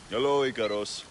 Hello, Icaros.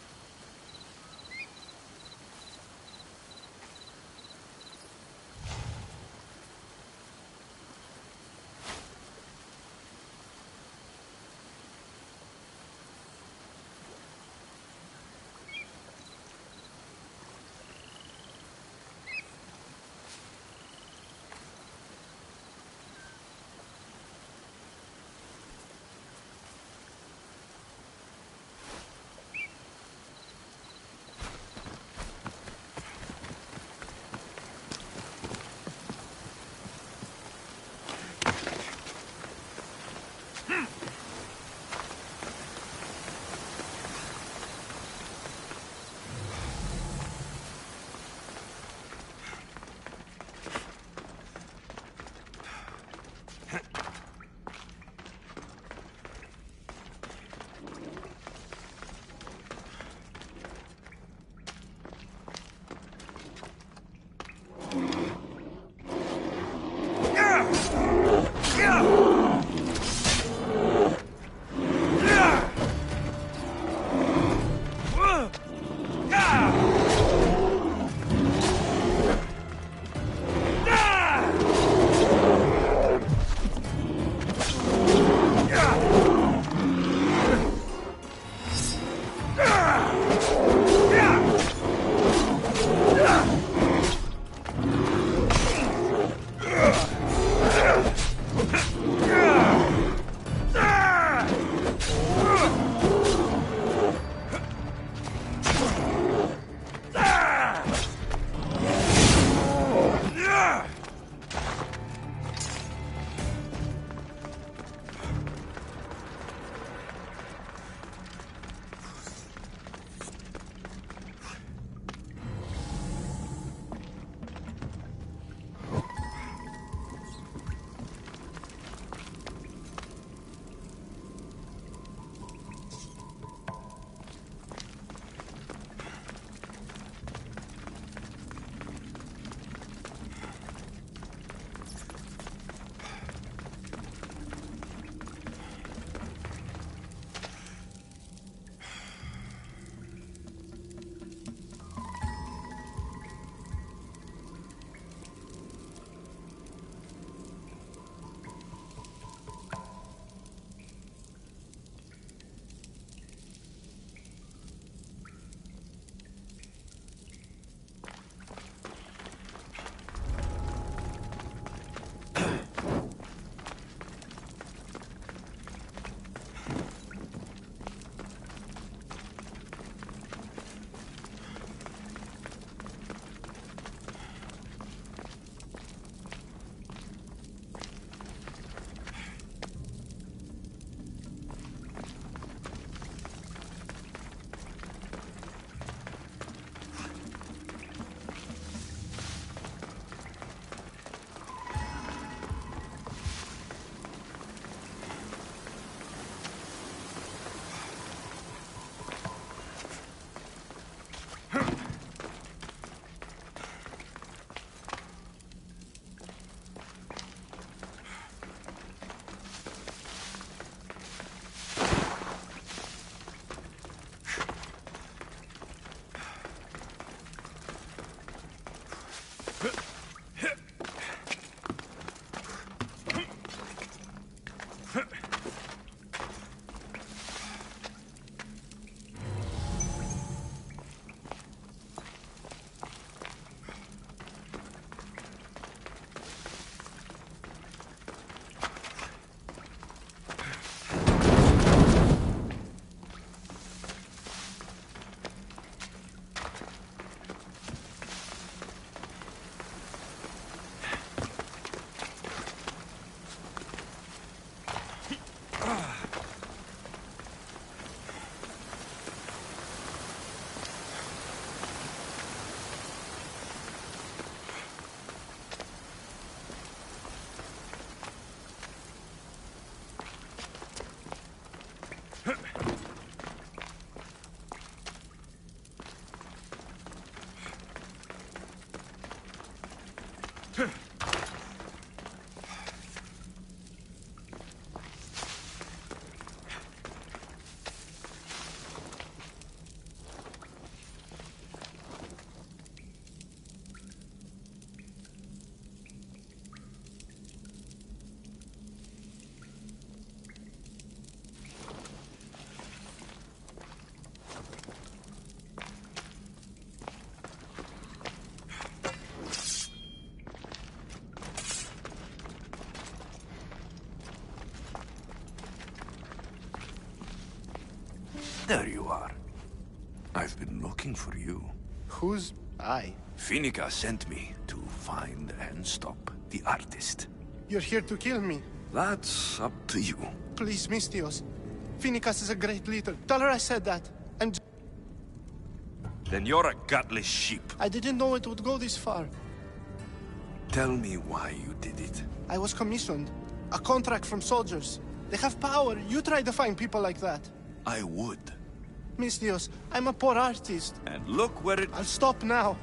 There you are. I've been looking for you. Who's I? Finica sent me to find and stop the artist. You're here to kill me. That's up to you. Please, Mistios. Finicas is a great leader. Tell her I said that. Then you're a gutless sheep. I didn't know it would go this far. Tell me why you did it. I was commissioned. A contract from soldiers. They have power. You try to find people like that. I would. Mistios, I'm a poor artist. And look where it... I'll stop now.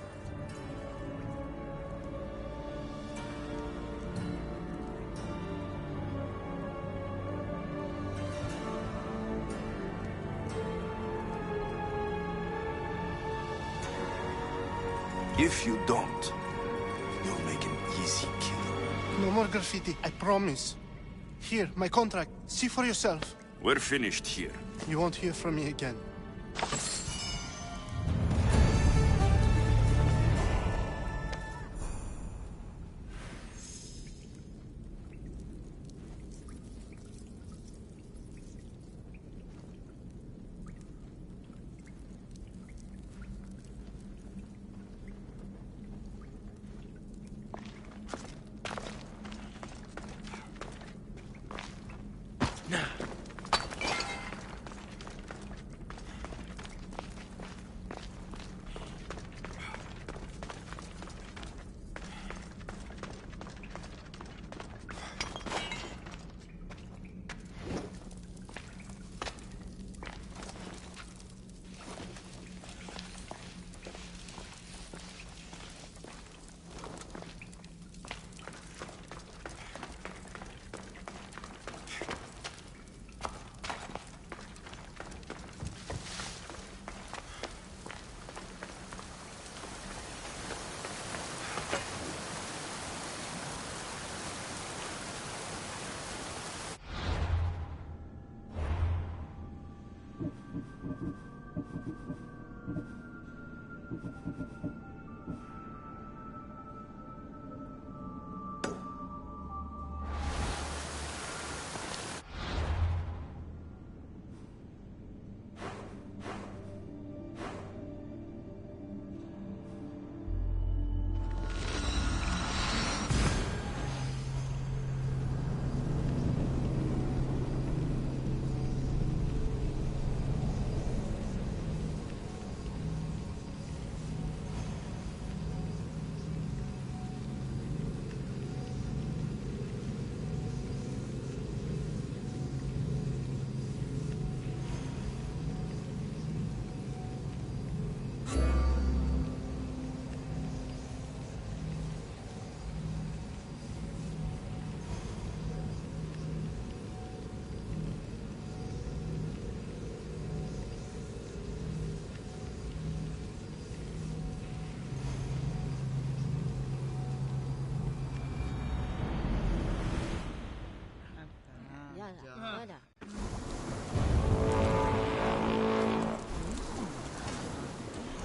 If you don't, you'll make an easy kill. No more graffiti, I promise. Here, my contract. See for yourself. We're finished here. You won't hear from me again.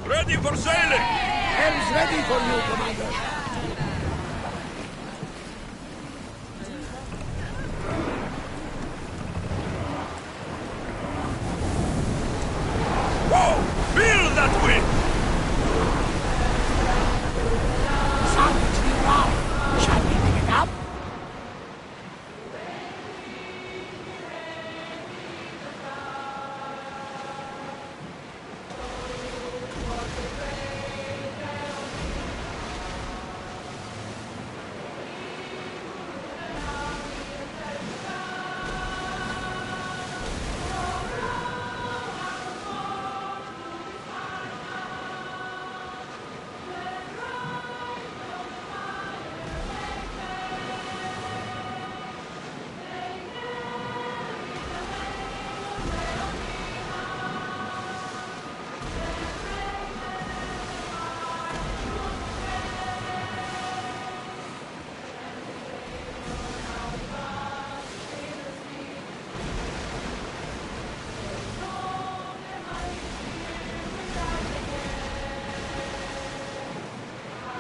Ready for sailing! Helm's ready for you, Commander. Whoa! Feel that wind! Something wrong. Shall we pick it up?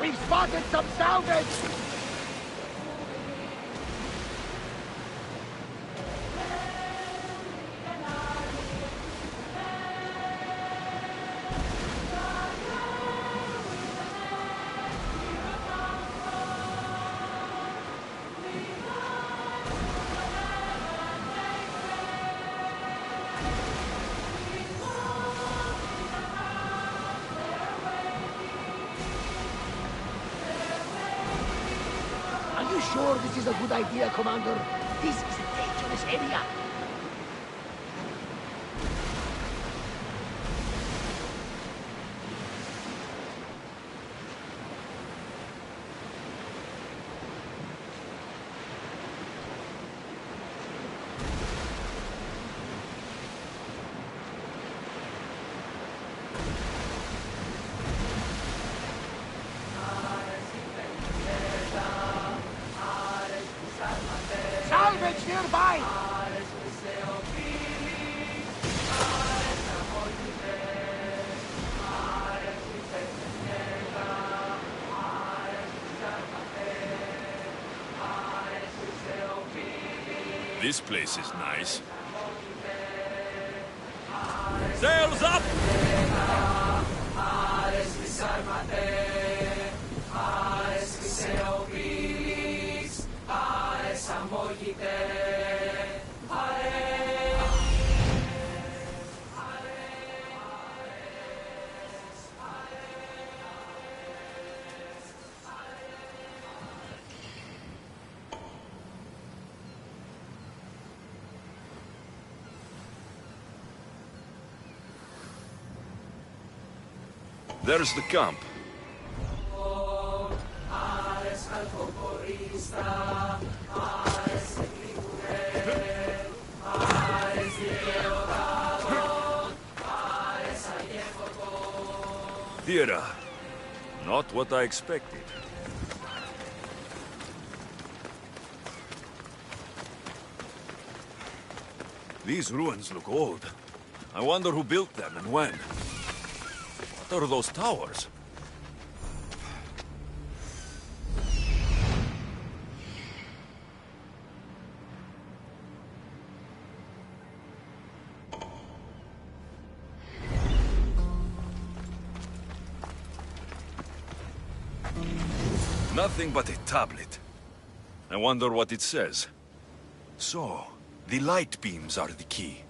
We spotted some salvage! sure this is a good idea, Commander? This is a dangerous area. Salvage nearby! This place is nice. Sails up! There's the camp. Theater. Not what I expected. These ruins look old. I wonder who built them and when. What are those towers? Nothing but a tablet. I wonder what it says. So, the light beams are the key.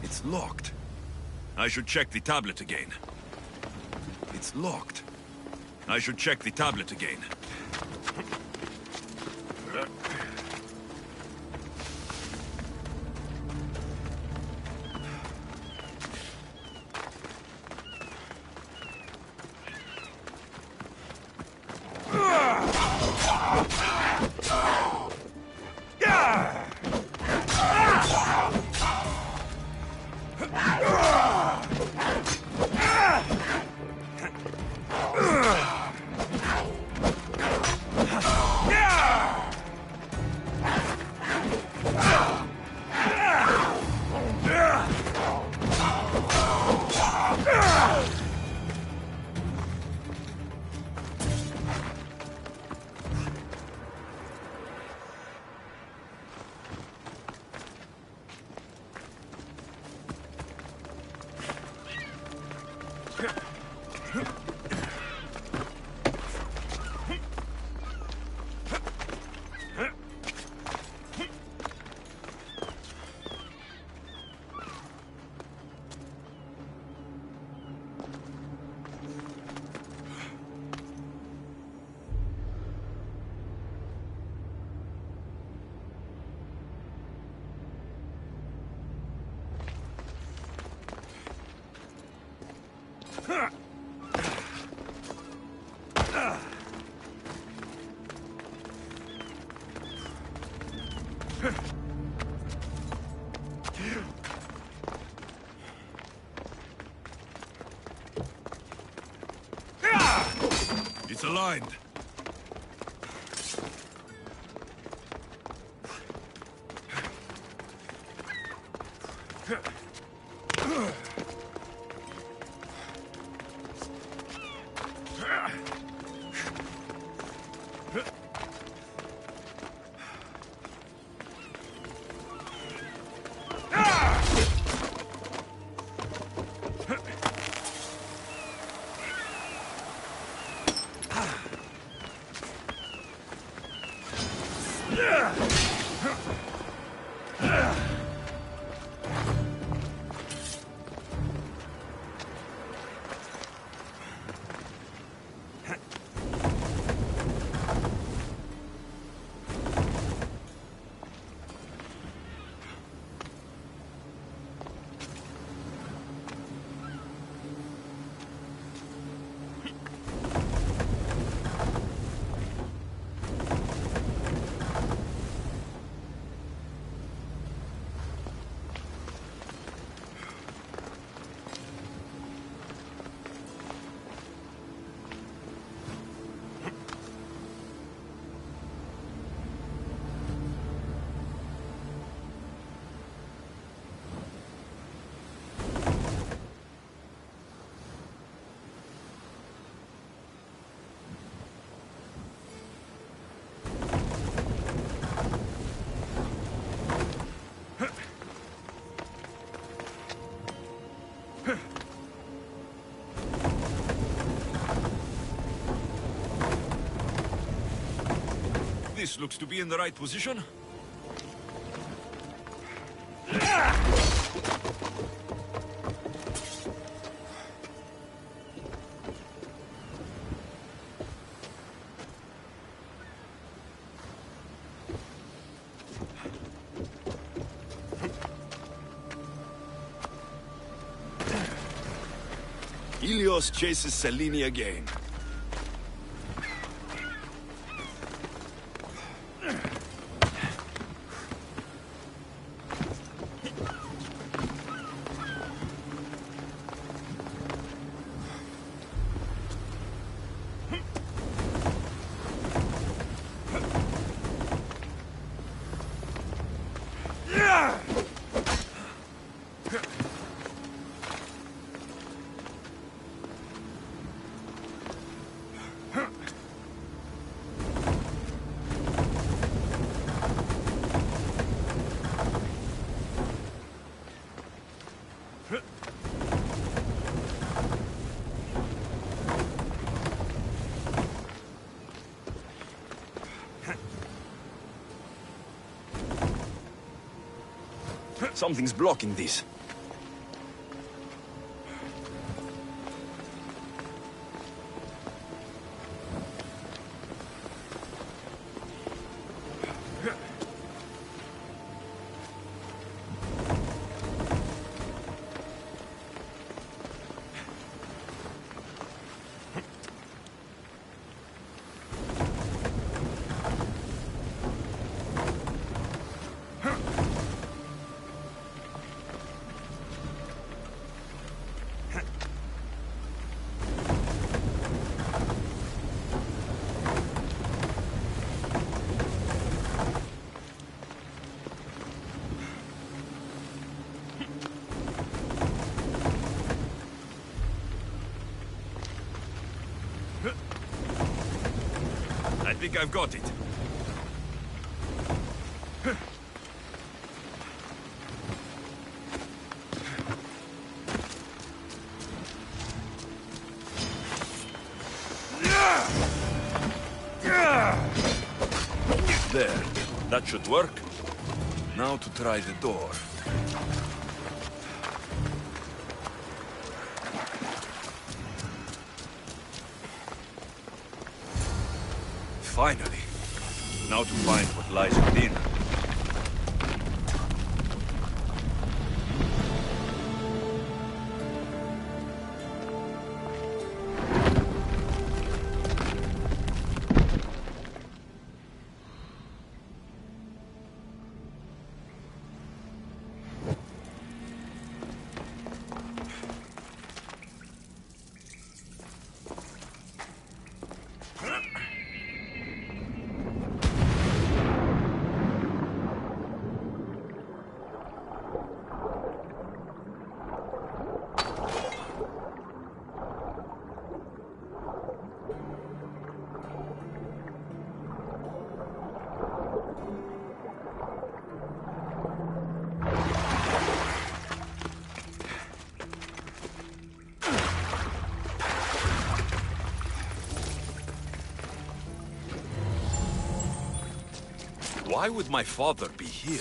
It's locked. I should check the tablet again. It's locked. I should check the tablet again. It's aligned. This looks to be in the right position. Helios chases Selene again. Something's blocking this. I think I've got it. There. That should work. Now to try the door. Finally. Now to find what lies within. Why would my father be here?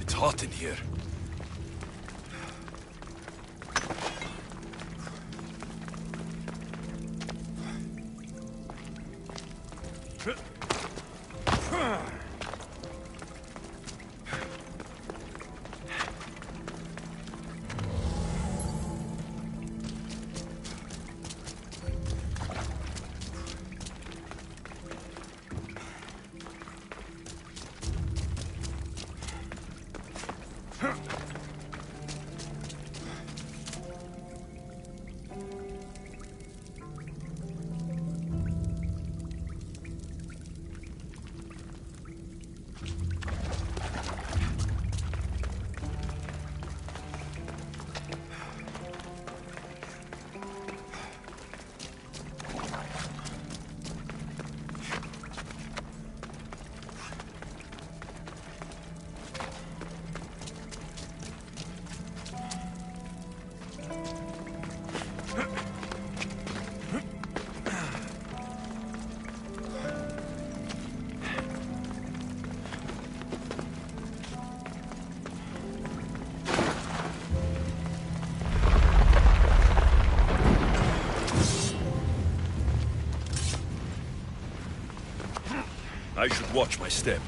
It's hot in here. I should watch my step.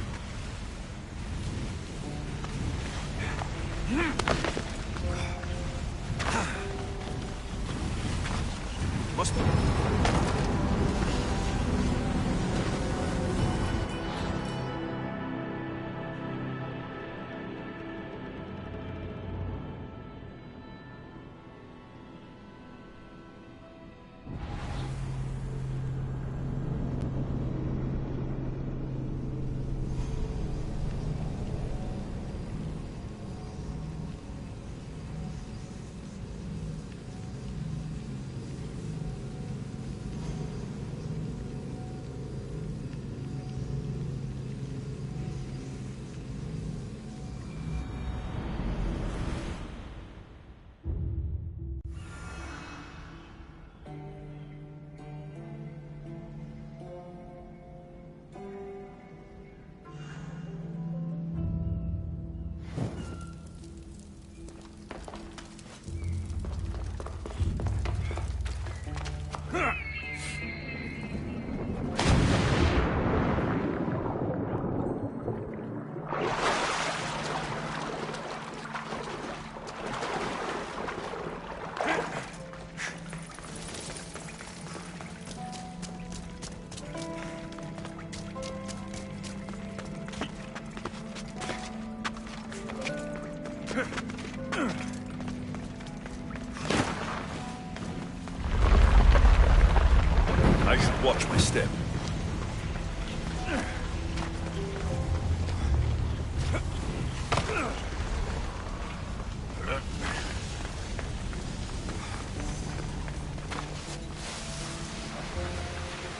Must... I should watch my step.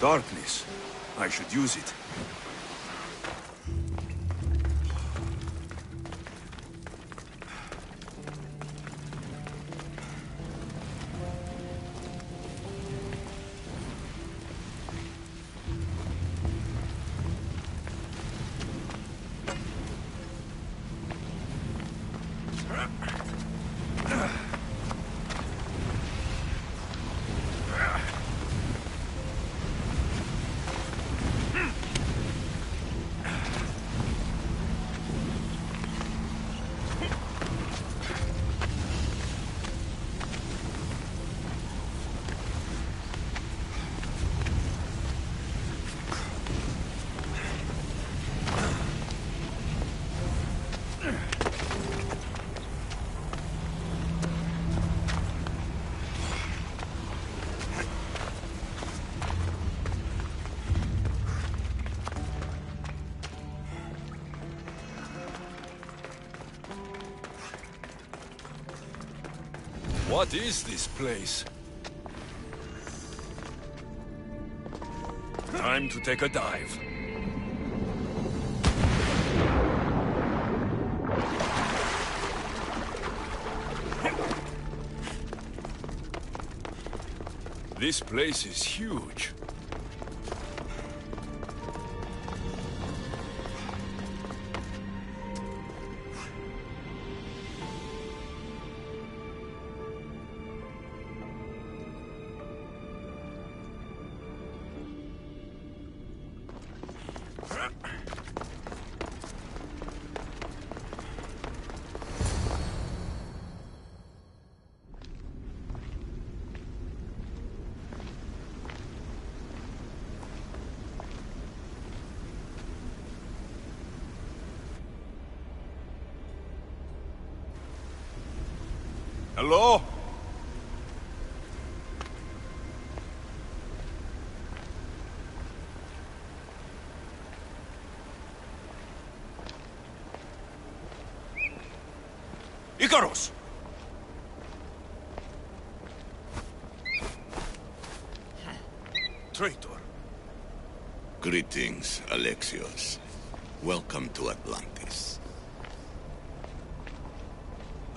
Darkness. I should use it. What is this place? Time to take a dive. This place is huge. Hello? Icarus! Traitor. Greetings, Alexios. Welcome to Atlantis.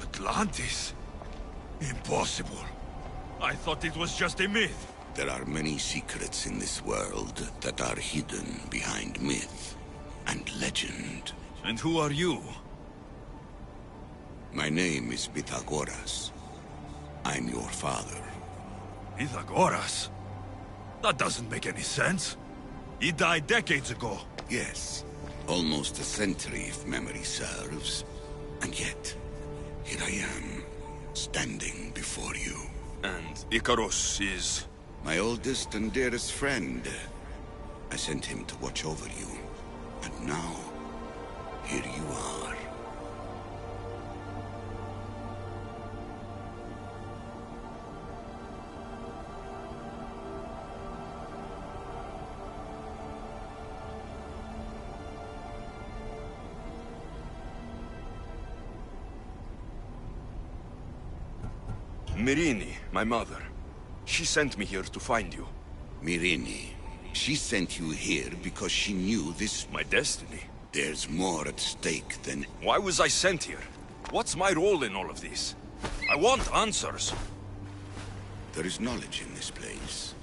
Atlantis? Impossible. I thought it was just a myth. There are many secrets in this world that are hidden behind myth and legend. And who are you? My name is Pythagoras. I'm your father. Pythagoras? That doesn't make any sense. He died decades ago. Yes, almost a century if memory serves. And yet, here I am, standing before you. And Icarus is... My oldest and dearest friend. I sent him to watch over you. And now, here you are. Myrrine, my mother. She sent me here to find you. Myrrine, she sent you here because she knew this... My destiny. There's more at stake than... Why was I sent here? What's my role in all of this? I want answers. There is knowledge in this place.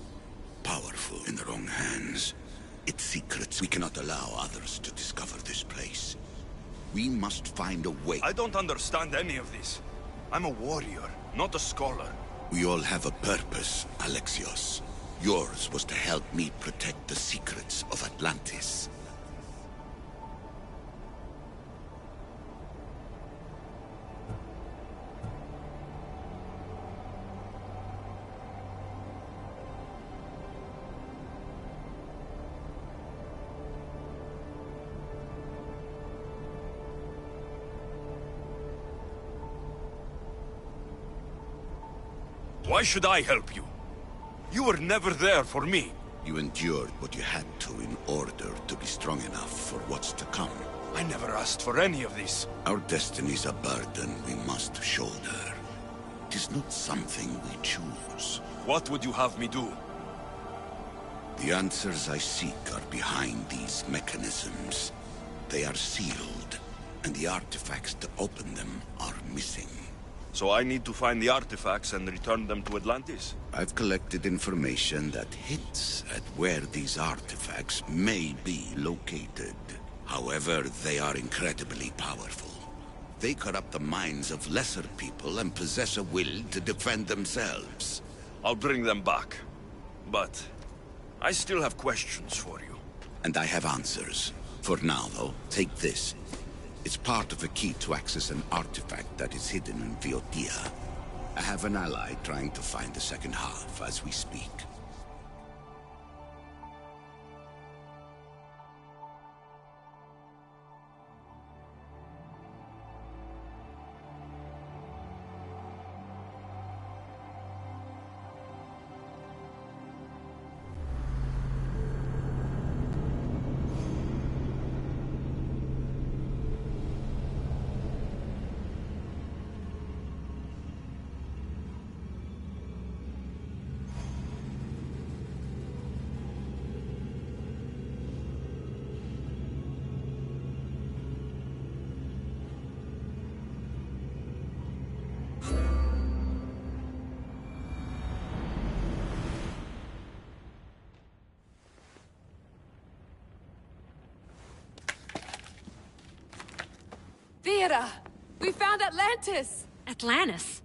Powerful in the wrong hands. Its secrets. We cannot allow others to discover this place. We must find a way. I don't understand any of this. I'm a warrior, not a scholar. We all have a purpose, Alexios. Yours was to help me protect the secrets of Atlantis. Why should I help you? You were never there for me. You endured what you had to in order to be strong enough for what's to come. I never asked for any of this. Our destiny's a burden we must shoulder. It is not something we choose. What would you have me do? The answers I seek are behind these mechanisms. They are sealed, and the artifacts to open them are missing. So I need to find the artifacts and return them to Atlantis? I've collected information that hints at where these artifacts may be located. However, they are incredibly powerful. They corrupt the minds of lesser people and possess a will to defend themselves. I'll bring them back. But I still have questions for you. And I have answers. For now, though, take this. It's part of a key to access an artifact that is hidden in Viotia. I have an ally trying to find the second half as we speak. Thea! We found Atlantis! Atlantis?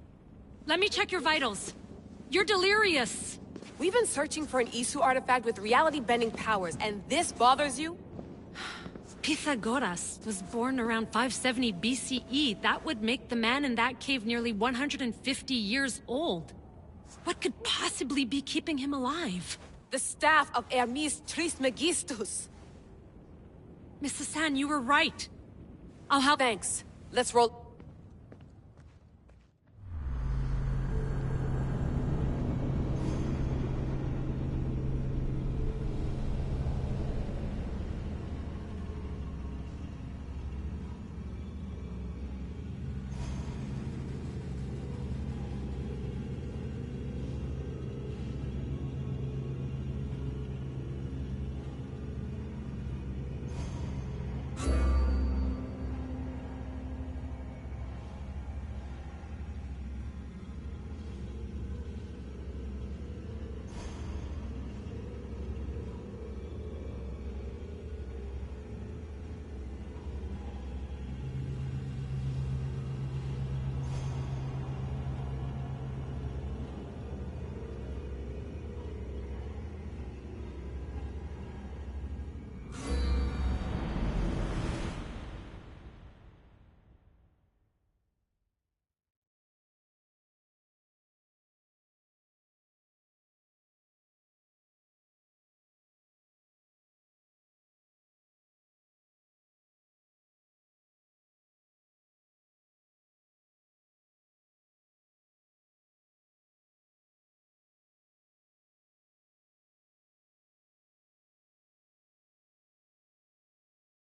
Let me check your vitals. You're delirious. We've been searching for an Isu artifact with reality-bending powers, and this bothers you? Pythagoras was born around 570 BCE. That would make the man in that cave nearly 150 years old. What could possibly be keeping him alive? The staff of Hermes Trismegistus. Mrs. San, you were right. I'll help. Thanks. Let's roll.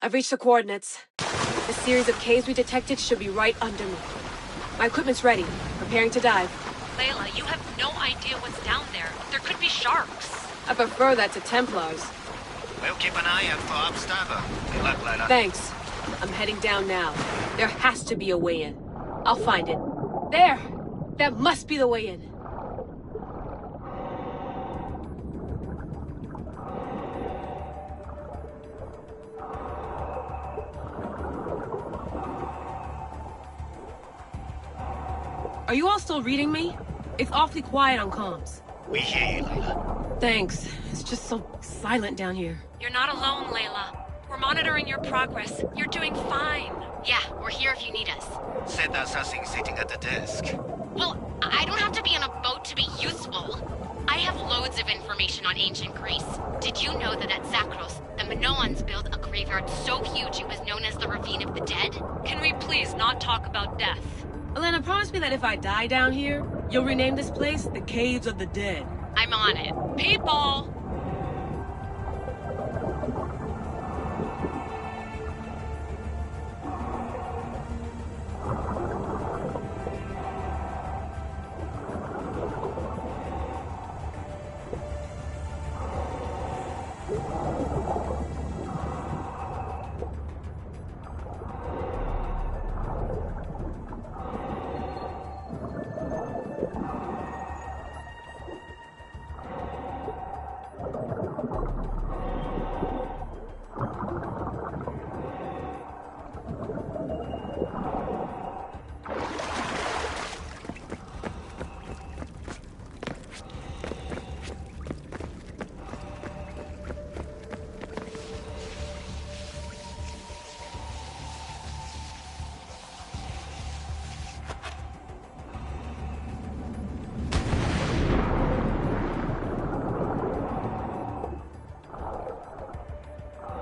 I've reached the coordinates. The series of caves we detected should be right under me. My equipment's ready, preparing to dive. Layla, you have no idea what's down there. There could be sharks. I prefer that to Templars. We'll keep an eye out for Obstabber. Good luck, Layla. Thanks. I'm heading down now. There has to be a way in. I'll find it. There! That must be the way in. Are you all still reading me? It's awfully quiet on comms. We hear you, Layla. Thanks. It's just so silent down here. You're not alone, Layla. We're monitoring your progress. You're doing fine. Yeah, we're here if you need us. Said that's us sitting at the desk. Well, I don't have to be on a boat to be useful. I have loads of information on ancient Greece. Did you know that at Zakros, the Minoans built a graveyard so huge it was known as the Ravine of the Dead? Can we please not talk about death? Elena, promise me that if I die down here, you'll rename this place the Caves of the Dead. I'm on it. People!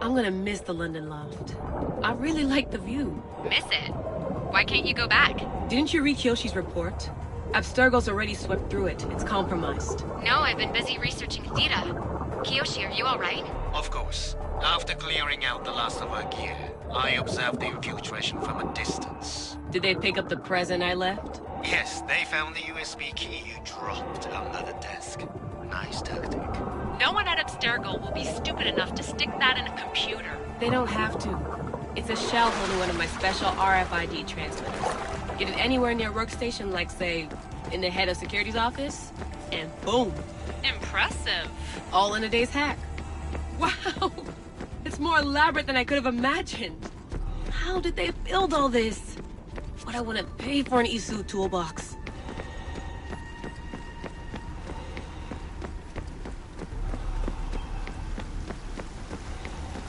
I'm gonna miss the London loft. I really like the view. Miss it? Why can't you go back? Didn't you read Kyoshi's report? Abstergo's already swept through it. It's compromised. No, I've been busy researching Theta. Kiyoshi, are you alright? Of course. After clearing out the last of our gear, I observed the infiltration from a distance. Did they pick up the present I left? Yes, they found the USB key you dropped under the desk. Nice tactic. No one at Abstergo will be stupid enough to stick that in a computer. They don't have to. It's a shell holding one of my special RFID transmitters. Get it anywhere near a workstation, like, say, in the head of security's office, and boom. Impressive. All in a day's hack. Wow! It's more elaborate than I could have imagined. How did they build all this? What I wouldn't pay for an Isu toolbox.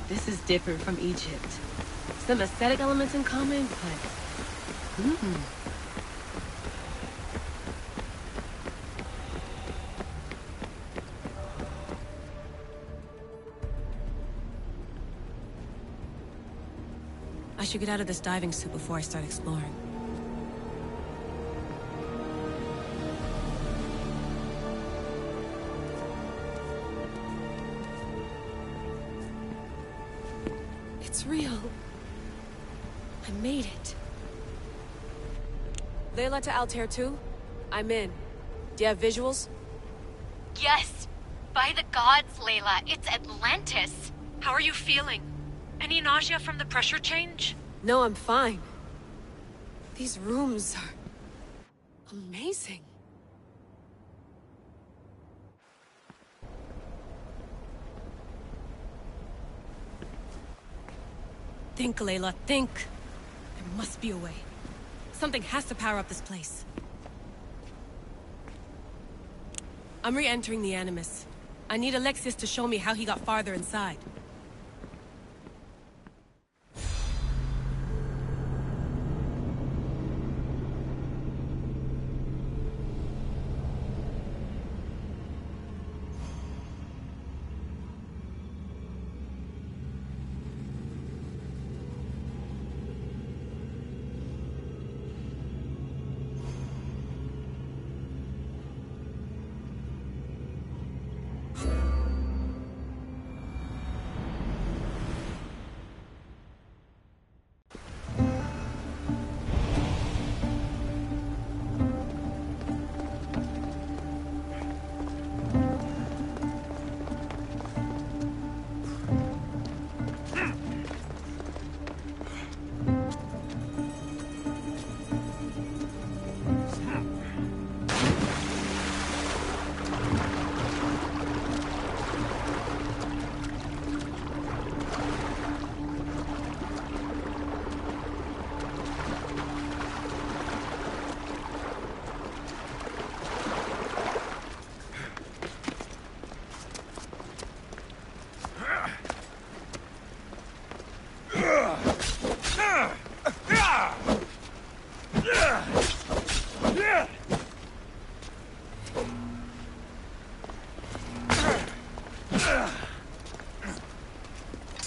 This is different from Egypt. Some aesthetic elements in common, but... I should get out of this diving suit before I start exploring. It's real. I made it. Layla to Altair 2? I'm in. Do you have visuals? Yes. By the gods, Layla, it's Atlantis. How are you feeling? Any nausea from the pressure change? No, I'm fine. These rooms are... amazing. Think, Layla, think. There must be a way. Something has to power up this place. I'm re-entering the Animus. I need Alexius to show me how he got farther inside.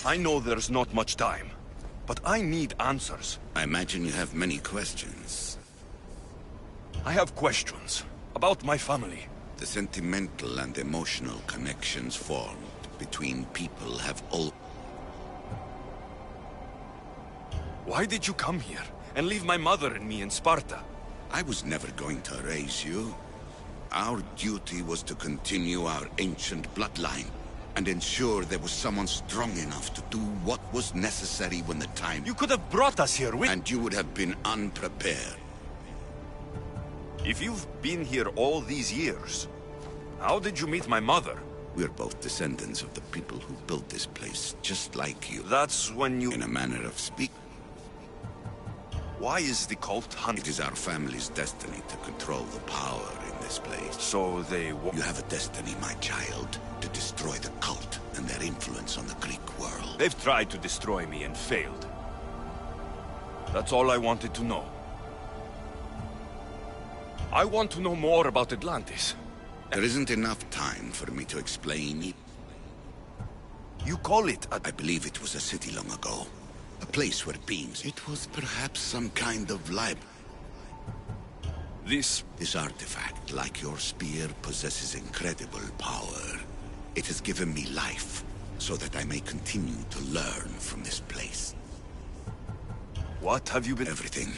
I know there's not much time, but I need answers. I imagine you have many questions. I have questions about my family. The sentimental and emotional connections formed between people have all... Why did you come here and leave my mother and me in Sparta? I was never going to raise you. Our duty was to continue our ancient bloodline and ensure there was someone strong enough to do what was necessary when the time... You could have brought us here with... And you would have been unprepared. If you've been here all these years, how did you meet my mother? We're both descendants of the people who built this place, just like you. That's when you... In a manner of speak. Why is the cult hunting? It is our family's destiny to control the power in this place. So they... You have a destiny, my child, to destroy the cult and their influence on the Greek world. They've tried to destroy me and failed. That's all I wanted to know. I want to know more about Atlantis. There isn't enough time for me to explain it. You call it a... I believe it was a city long ago. A place where beings... It was perhaps some kind of library. This artifact, like your spear, possesses incredible power. It has given me life, so that I may continue to learn from this place. What have you been... Everything.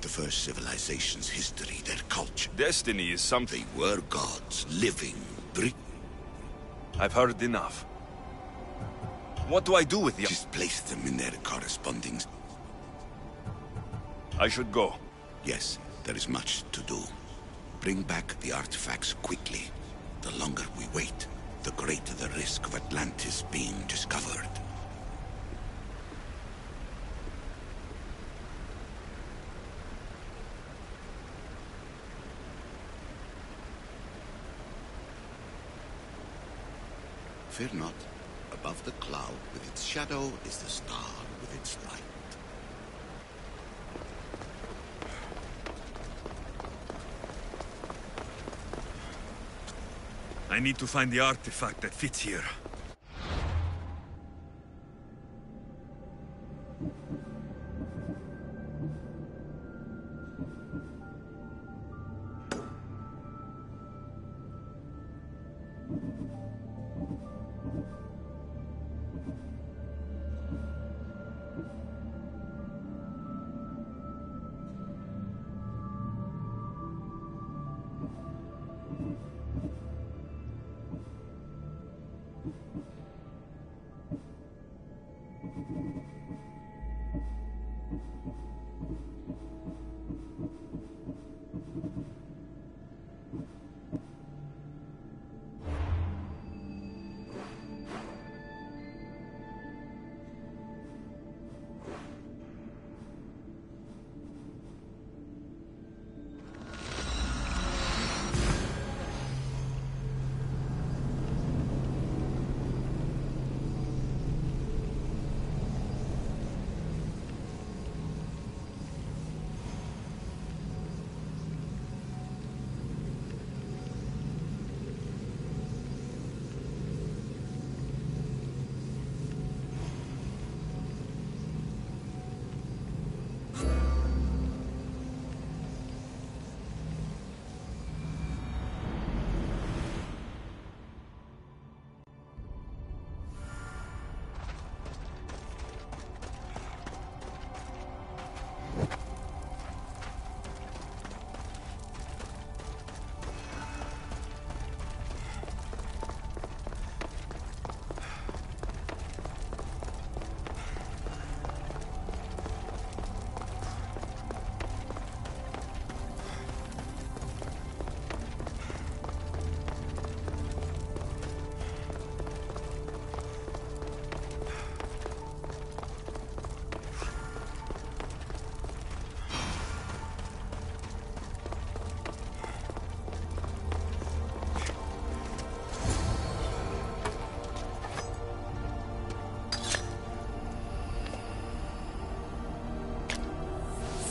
The first civilization's history, their culture. Destiny is something... They were gods, living, breathing. I've heard enough. What do I do with you? Just place them in their corresponding... I should go. Yes, there is much to do. Bring back the artifacts quickly. The longer we wait, the greater the risk of Atlantis being discovered. Fear not. Above the cloud with its shadow is the star with its light. I need to find the artifact that fits here.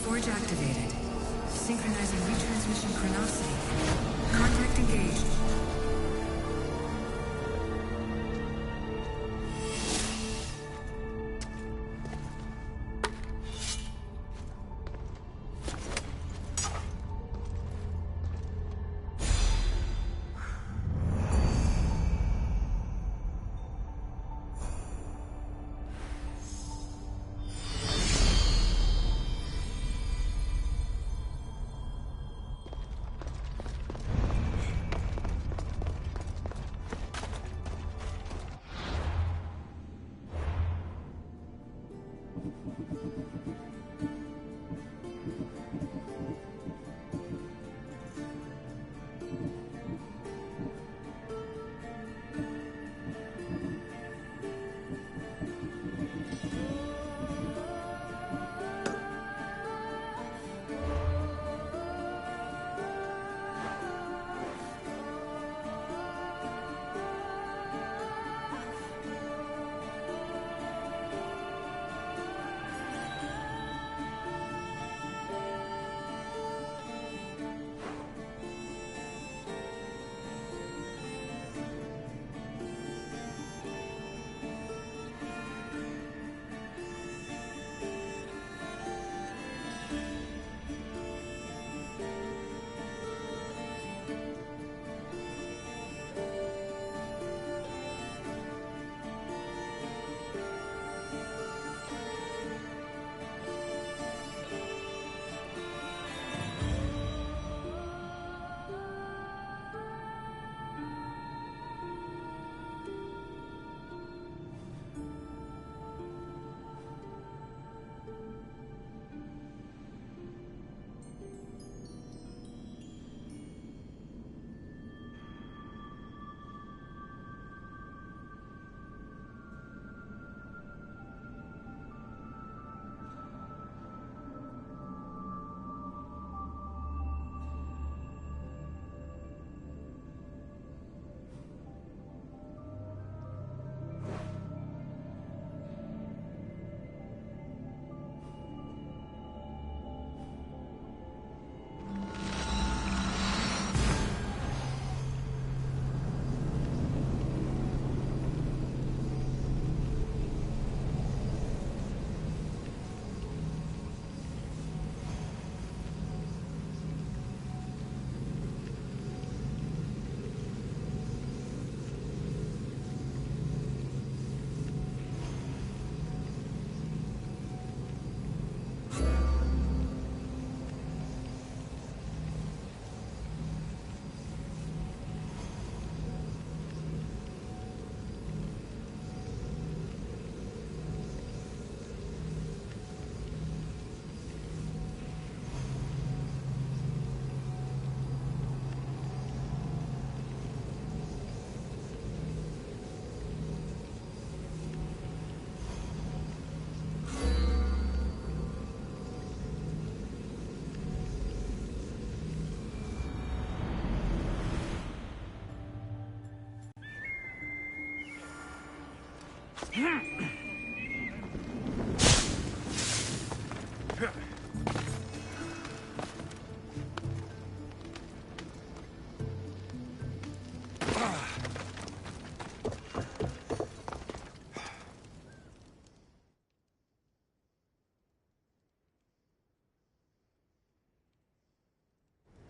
Forge activated. Synchronizing retransmission chronicity. Contact engaged.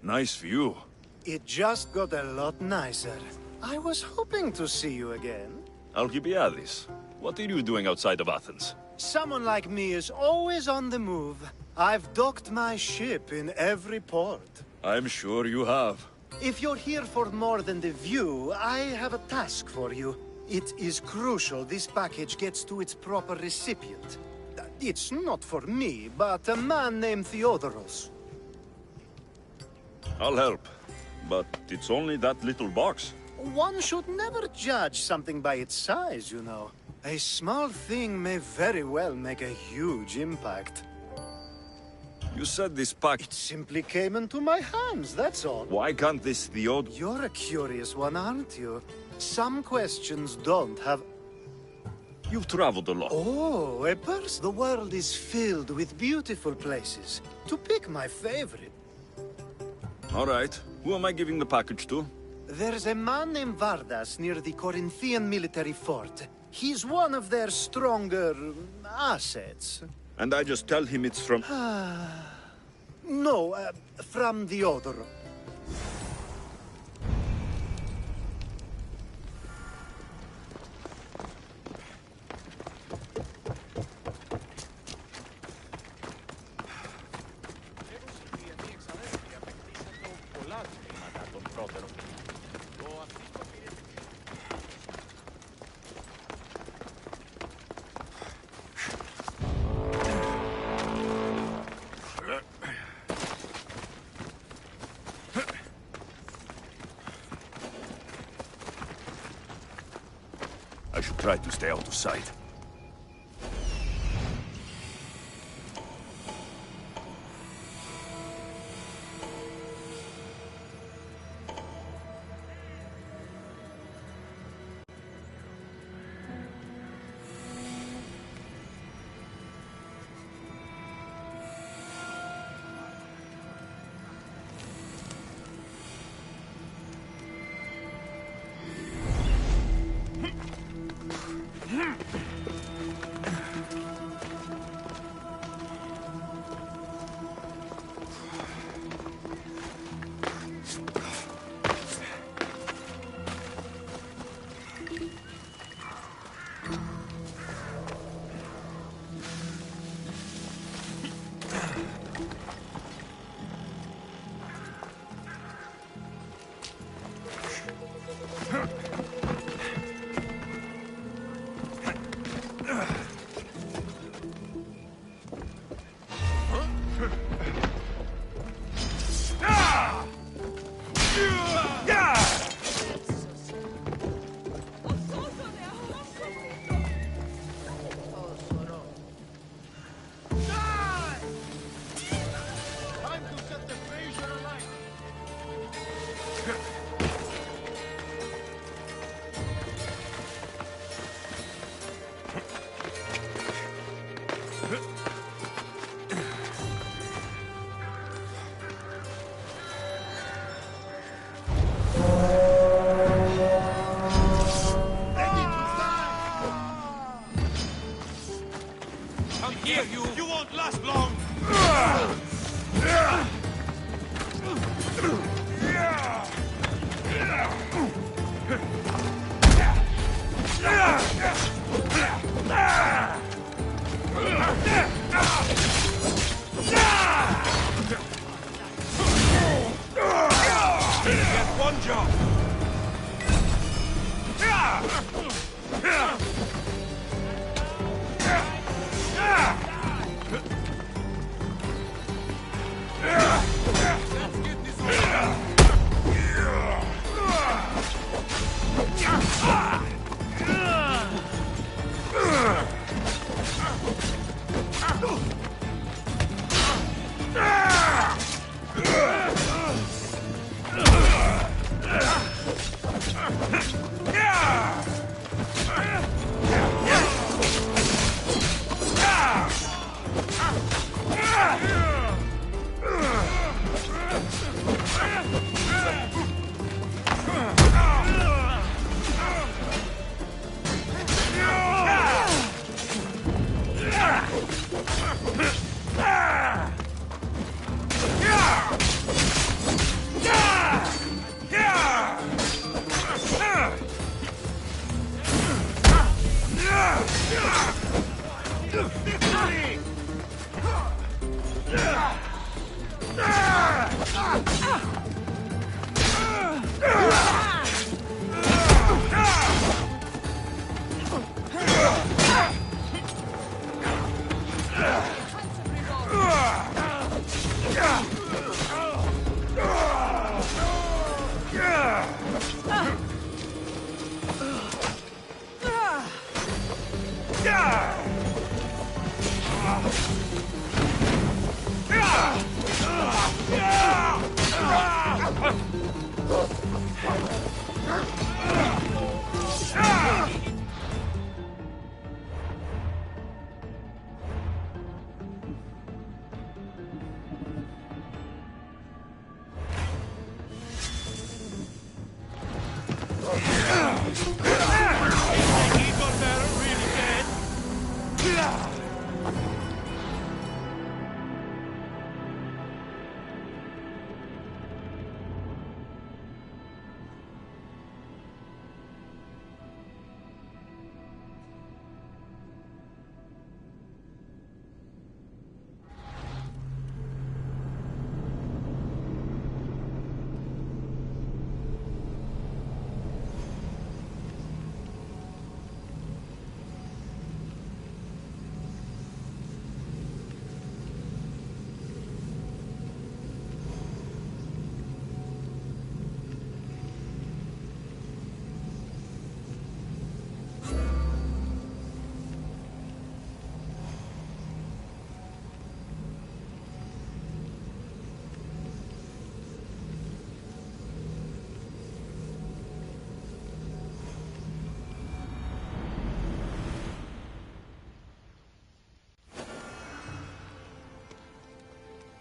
Nice view. It just got a lot nicer. I was hoping to see you again. Alcibiades, what are you doing outside of Athens? Someone like me is always on the move. I've docked my ship in every port. I'm sure you have. If you're here for more than the view, I have a task for you. It is crucial this package gets to its proper recipient. It's not for me, but a man named Theodoros. I'll help. But it's only that little box. One should never judge something by its size, you know. A small thing may very well make a huge impact. You said this pack... It simply came into my hands, that's all. Why can't this Theod... You're a curious one, aren't you? Some questions don't have... You've traveled a lot. Oh, a purse. The world is filled with beautiful places. To pick my favorite. All right. Who am I giving the package to? There's a man named Vardas near the Corinthian military fort. He's one of their stronger... assets. And I just tell him it's from... No, from the other. I should try to stay out of sight.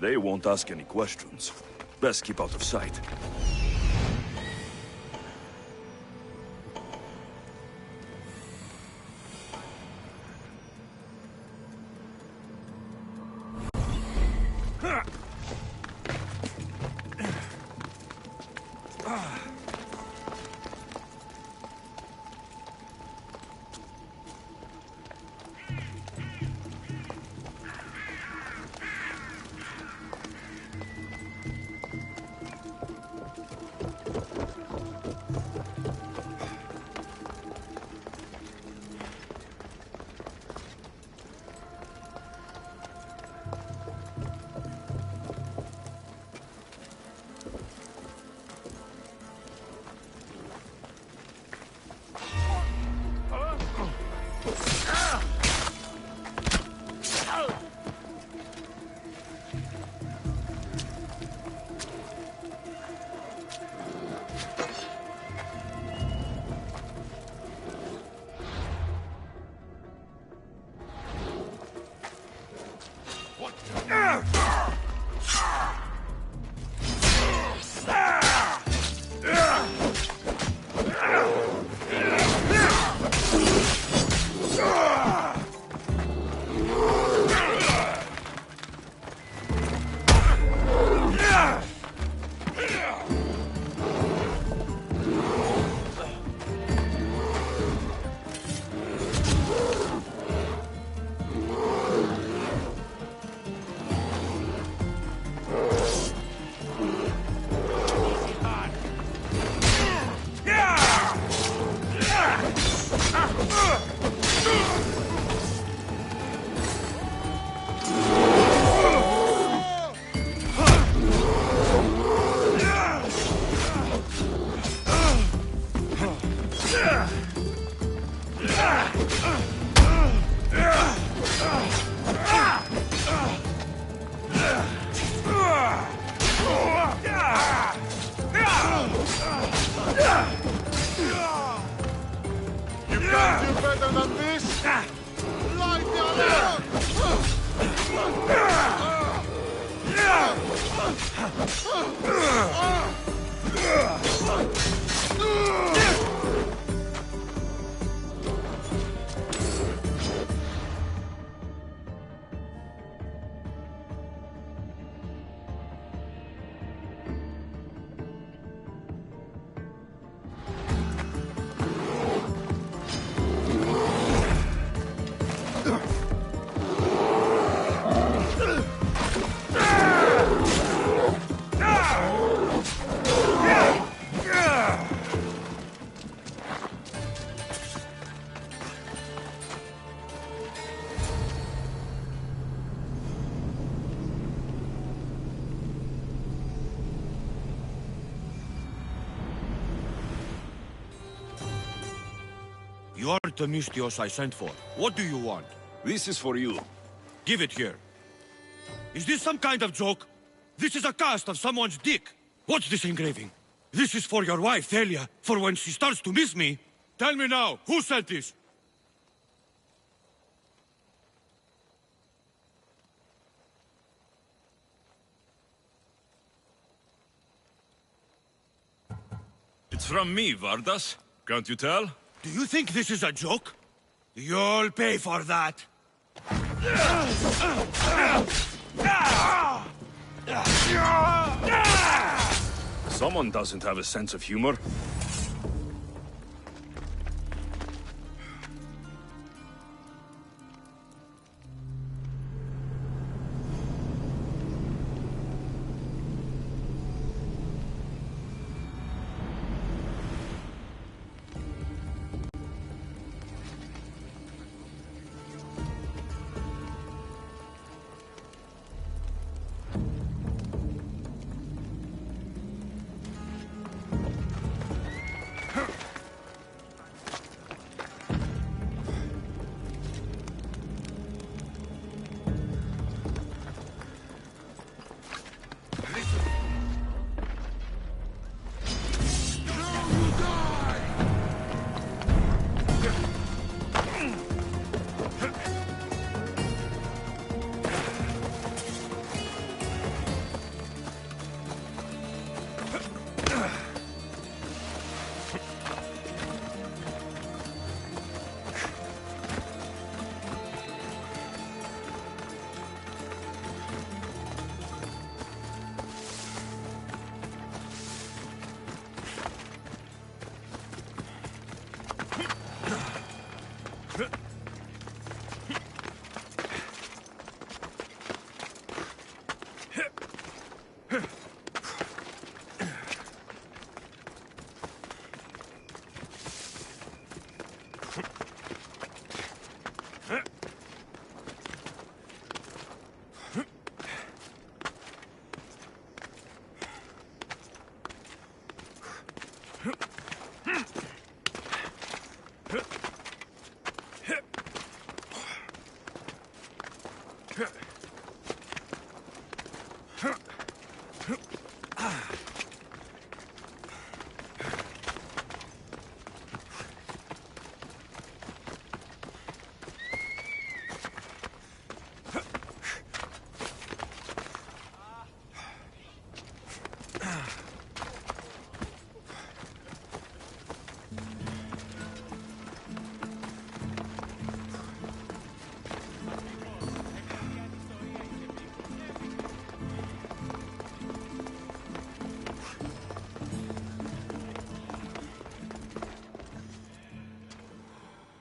They won't ask any questions. Best keep out of sight. You're the Mystios I sent for. What do you want? This is for you. Give it here. Is this some kind of joke? This is a cast of someone's dick. What's this engraving? This is for your wife, Thalia, for when she starts to miss me. Tell me now, who sent this? It's from me, Vardas. Can't you tell? Do you think this is a joke? You'll pay for that. Someone doesn't have a sense of humor.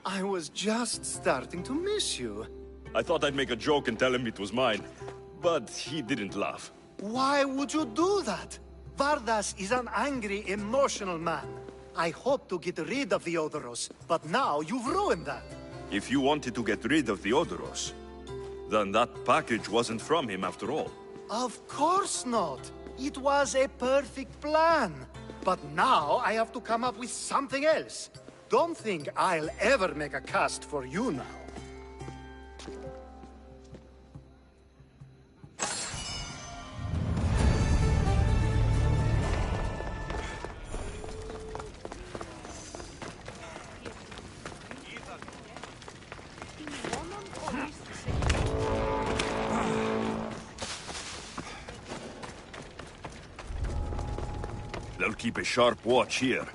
I was just starting to miss you. I thought I'd make a joke and tell him it was mine, but he didn't laugh. Why would you do that? Vardas is an angry, emotional man. I hoped to get rid of the Odoros, but now you've ruined that. If you wanted to get rid of the Odoros, then that package wasn't from him after all. Of course not. It was a perfect plan. But now I have to come up with something else. Don't think I'll ever make a cast for you now. They'll keep a sharp watch here.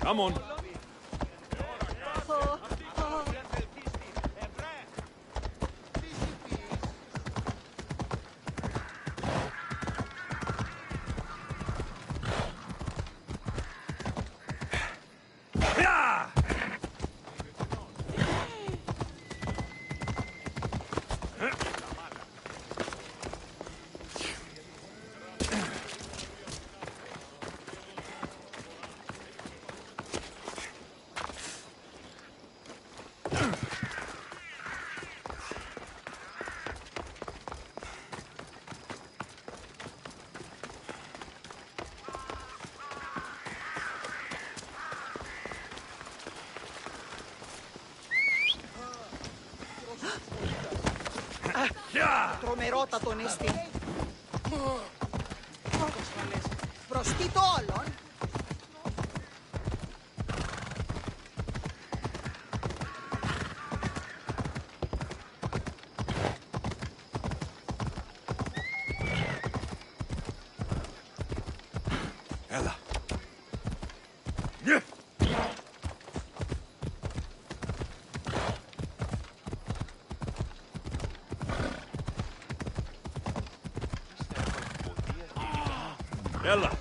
Come on. Τρομερότα τον εστί. Μπροστί το όλον. Έλα. Έλα.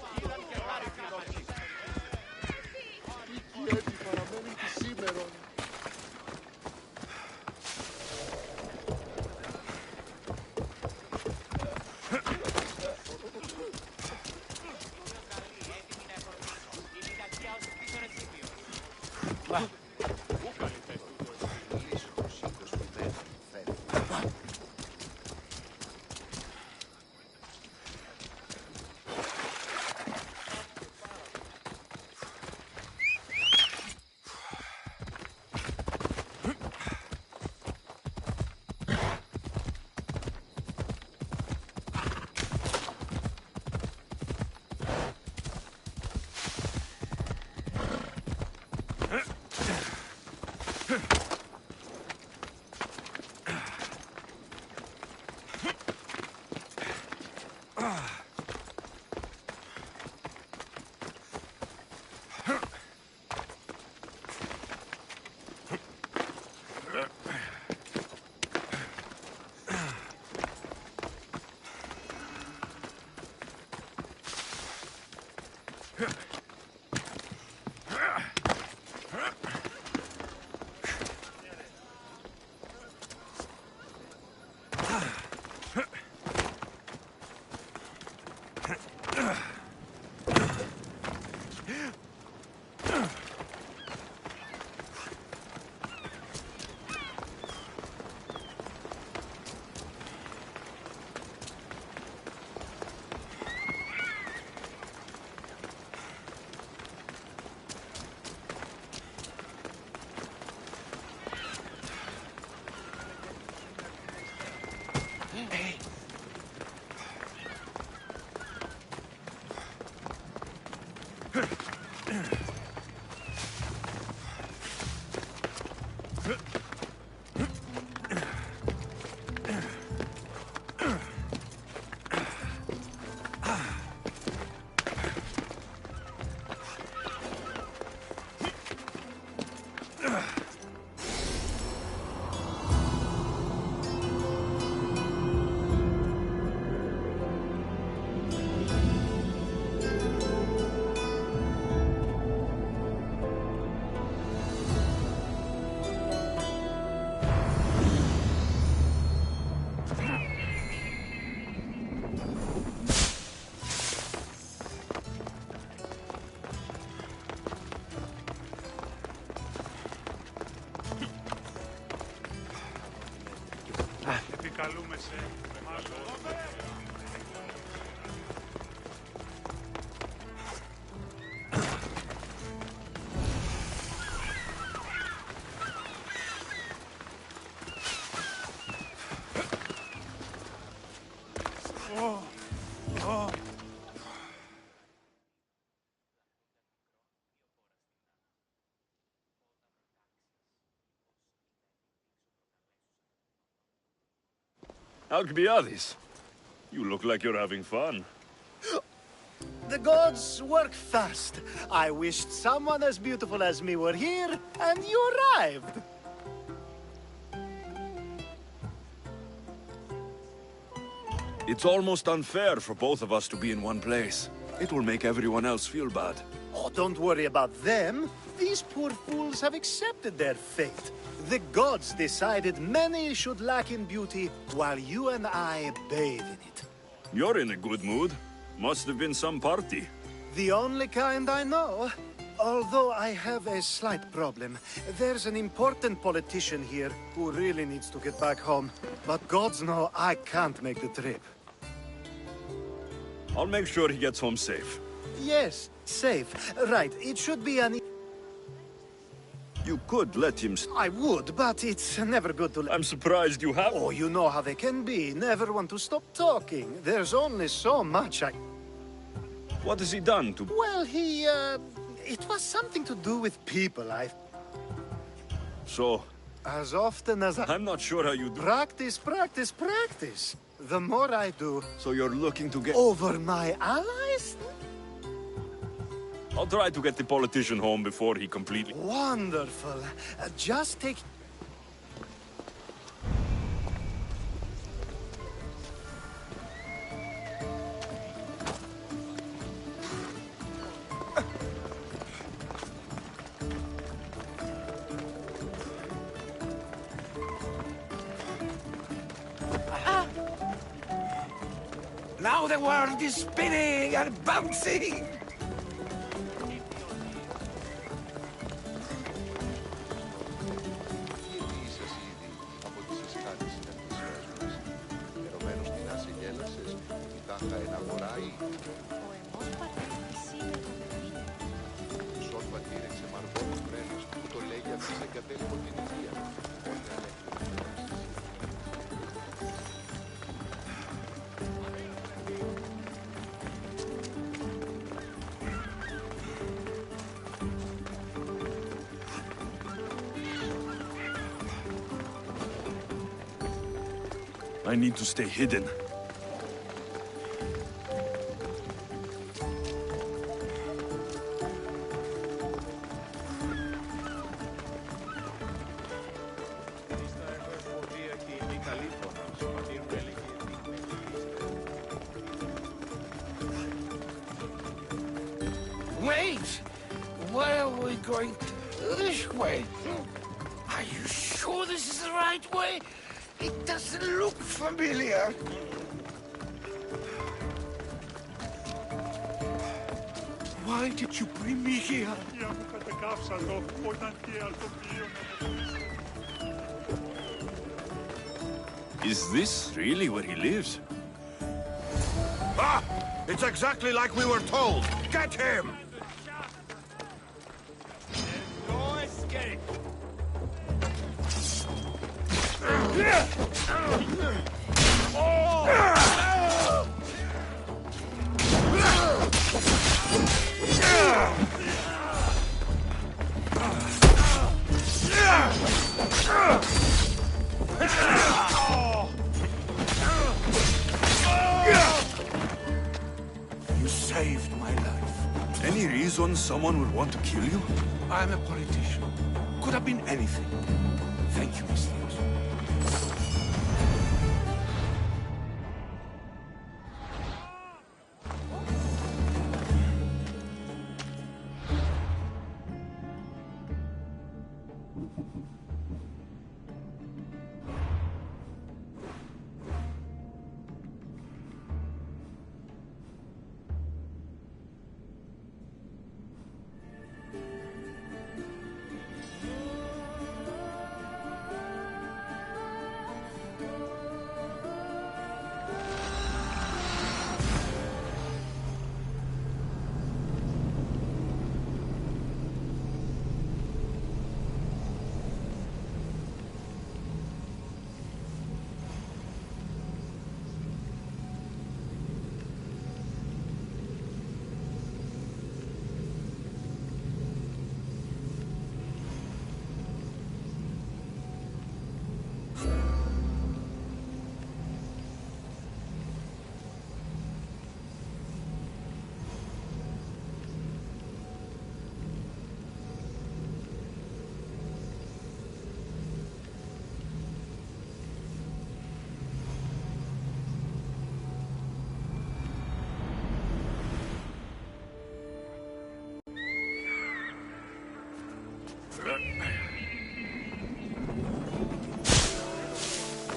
Alcibiades, you look like you're having fun. The gods work fast. I wished someone as beautiful as me were here, and you arrived. It's almost unfair for both of us to be in one place. It will make everyone else feel bad. Oh, don't worry about them. These poor fools have accepted their fate. The gods decided many should lack in beauty, while you and I bathe in it. You're in a good mood. Must have been some party. The only kind I know. Although I have a slight problem. There's an important politician here who really needs to get back home. But gods know I can't make the trip. I'll make sure he gets home safe. Yes, safe. Right, it should be an... You could let him... I would, but it's never good to... I'm surprised you have... Oh, you know how they can be. Never want to stop talking. There's only so much I... What has he done to... Well, he, it was something to do with people, So... As often as I'm not sure how you do... Practice, practice, practice. The more I do... So you're looking to get... Over my allies? I'll try to get the politician home before he completely... Wonderful. Just take... Now the world is spinning and bouncing! I need to stay hidden. Wait! Why are we going this way? Are you sure this is the right way? It doesn't look familiar. Why did you bring me here? Is this really where he lives? Ah! It's exactly like we were told! Get him! No escape! You saved my life. Any reason someone would want to kill you? I'm a politician. Could have been anything. Thank you, Mr.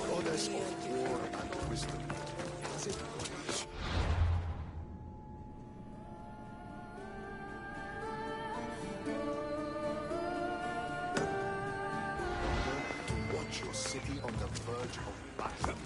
Goddess of war and wisdom. Is it to watch your city on the verge of battle?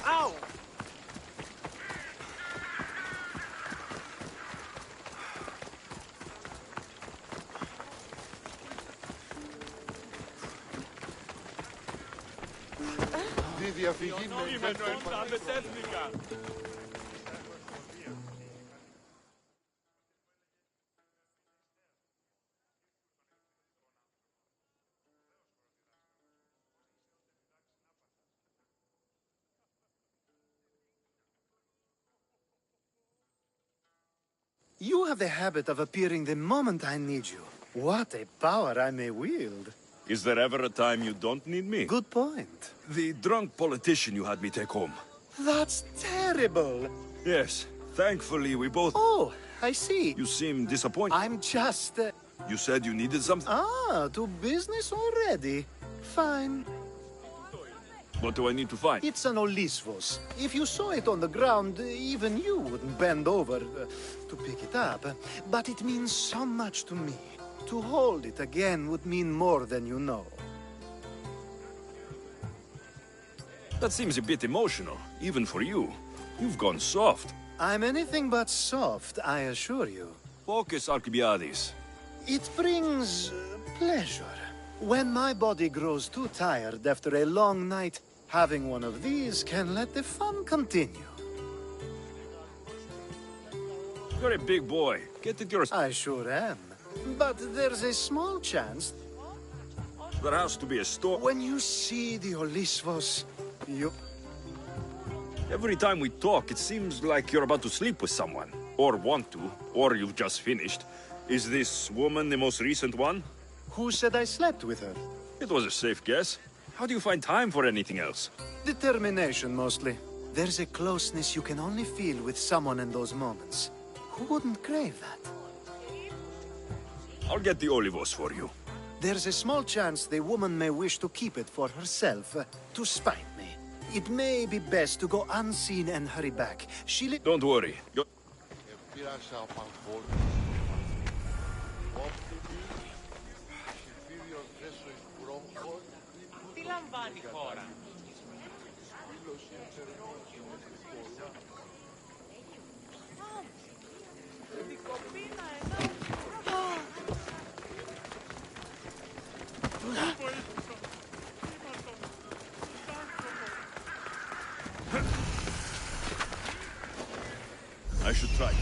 Ow! Τη διαφυγή με You have the habit of appearing the moment I need you. What a power I may wield. Is there ever a time you don't need me? Good point. The drunk politician you had me take home. That's terrible. Yes, Thankfully, we both... Oh, I see. You seem disappointed. I'm just... You said you needed something? Ah, to business already. Fine. What do I need to find? It's an Olisvos. If you saw it on the ground, even you wouldn't bend over to pick it up. But it means so much to me. To hold it again would mean more than you know. That seems a bit emotional, even for you. You've gone soft. I'm anything but soft, I assure you. Focus, Alcibiades. It brings pleasure. When my body grows too tired after a long night, having one of these can let the fun continue. You're a big boy. Get it yourself. I sure am. But there's a small chance. There has to be a store. When you see the Olisvos, you... Every time we talk, it seems like you're about to sleep with someone. Or want to. Or you've just finished. Is this woman the most recent one? Who said I slept with her? It was a safe guess. How do you find time for anything else? Determination, mostly. There's a closeness you can only feel with someone in those moments. Who wouldn't crave that? I'll get the Olivos for you. There's a small chance the woman may wish to keep it for herself, to spite me. It may be best to go unseen and hurry back. Don't worry. Τι λαμβάνει η χώρα? I should try.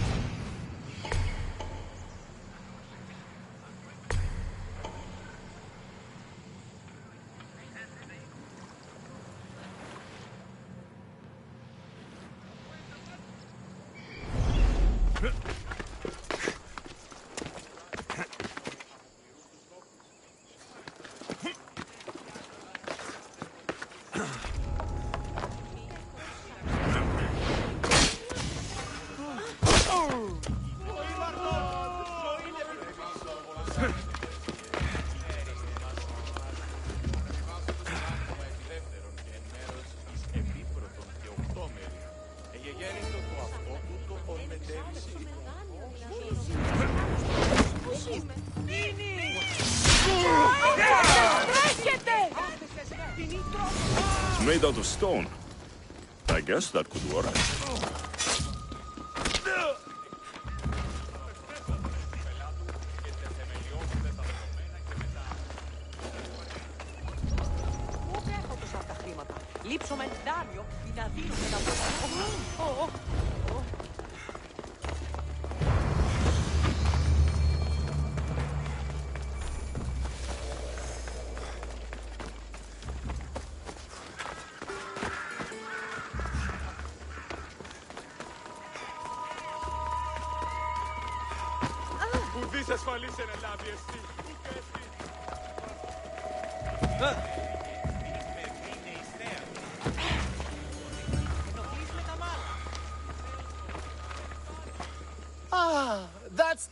It's made out of stone. I guess that could work. Ah, that's...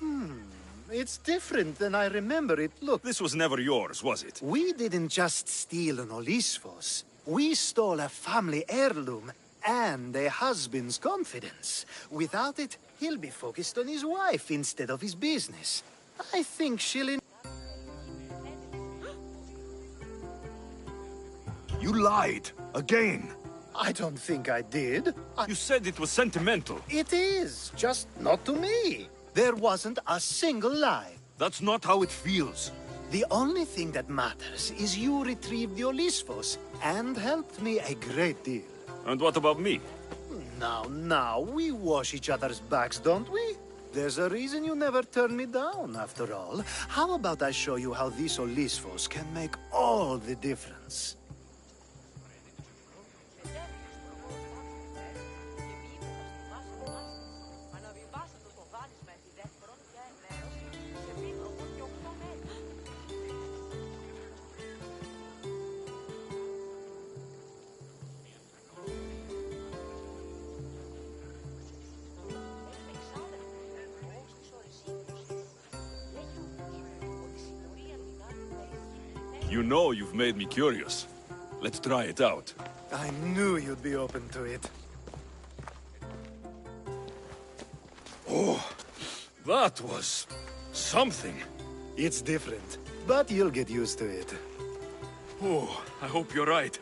It's different than I remember it looked. This was never yours, was it? We didn't just steal an Olisvos. We stole a family heirloom and a husband's confidence. Without it, he'll be focused on his wife instead of his business. I think she'll... You lied. Again. I don't think I did. You said it was sentimental. It is, just not to me. There wasn't a single lie. That's not how it feels. The only thing that matters is you retrieved the Olisvos and helped me a great deal. And what about me? Now, we wash each other's backs, don't we? There's a reason you never turned me down, after all. How about I show you how these Olisvos can make all the difference? You know you've made me curious. Let's try it out. I knew you'd be open to it. Oh, that was something. It's different, but you'll get used to it. Oh, I hope you're right.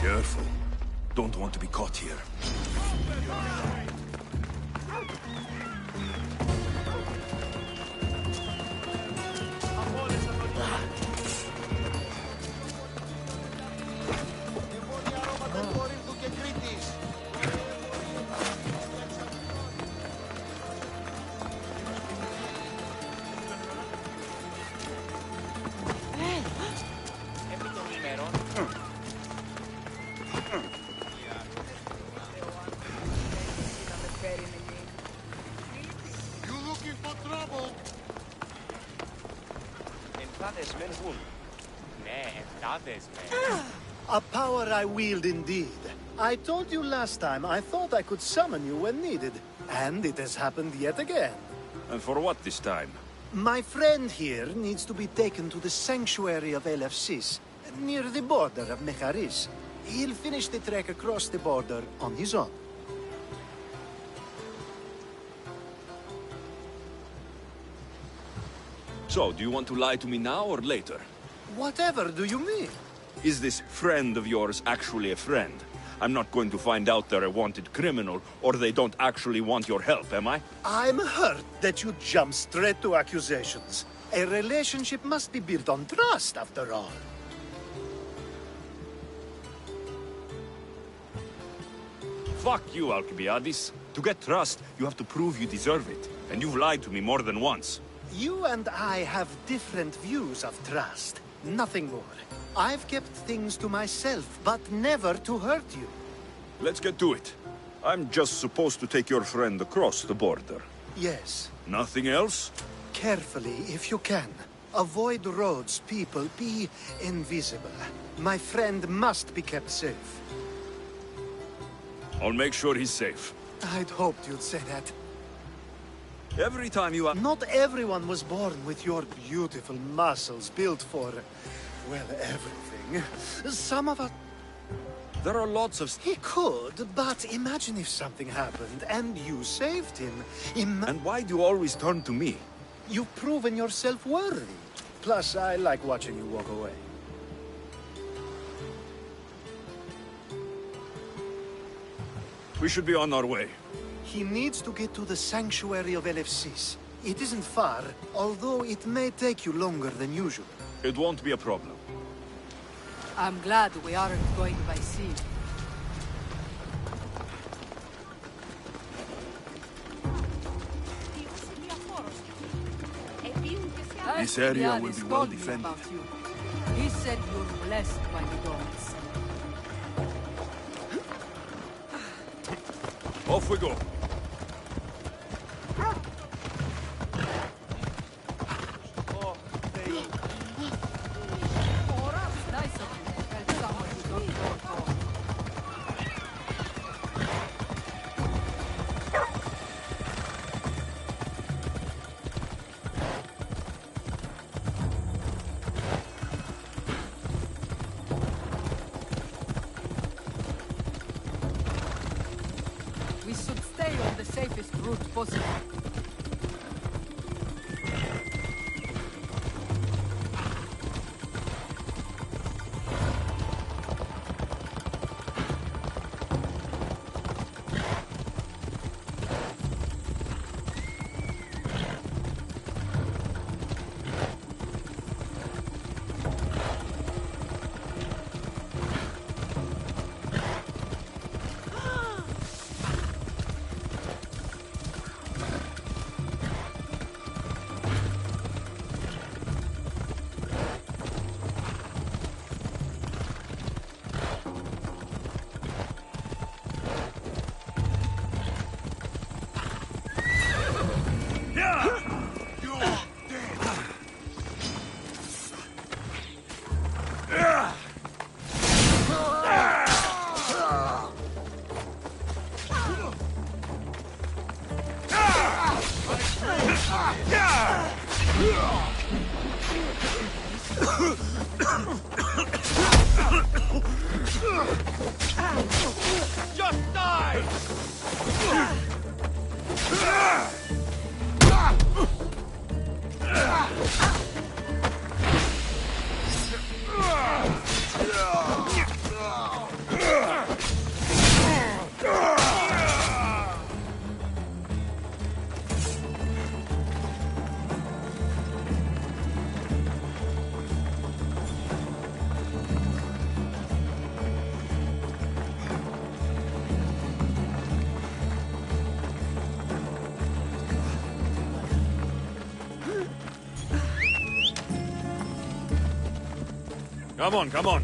Careful. Don't want to be caught here. A power I wield indeed. I told you last time I thought I could summon you when needed. And it has happened yet again. And for what this time? My friend here needs to be taken to the sanctuary of Elefsis, near the border of Mecharis. He'll finish the trek across the border on his own. So, do you want to lie to me now or later? Whatever do you mean? Is this friend of yours actually a friend? I'm not going to find out they're a wanted criminal, or they don't actually want your help, am I? I'm hurt that you jump straight to accusations. A relationship must be built on trust, after all. Fuck you, Alcibiades. To get trust, you have to prove you deserve it. And you've lied to me more than once. You and I have different views of trust. Nothing more. I've kept things to myself, but never to hurt you. Let's get to it. I'm just supposed to take your friend across the border. Yes. Nothing else? Carefully, if you can. Avoid roads, people. Be invisible. My friend must be kept safe. I'll make sure he's safe. I'd hoped you'd say that. Every time you... Not everyone was born with your beautiful muscles built for, well, everything. Some of us... There are lots of... He could, but imagine if something happened and you saved him. And why do you always turn to me? You've proven yourself worthy. Plus, I like watching you walk away. We should be on our way. He needs to get to the sanctuary of LFCs. It isn't far, although it may take you longer than usual. It won't be a problem. I'm glad we aren't going by sea. This area will be well defended. He said you're blessed by the gods. Off we go. We should stay on the safest route possible. Just die! Come on, come on.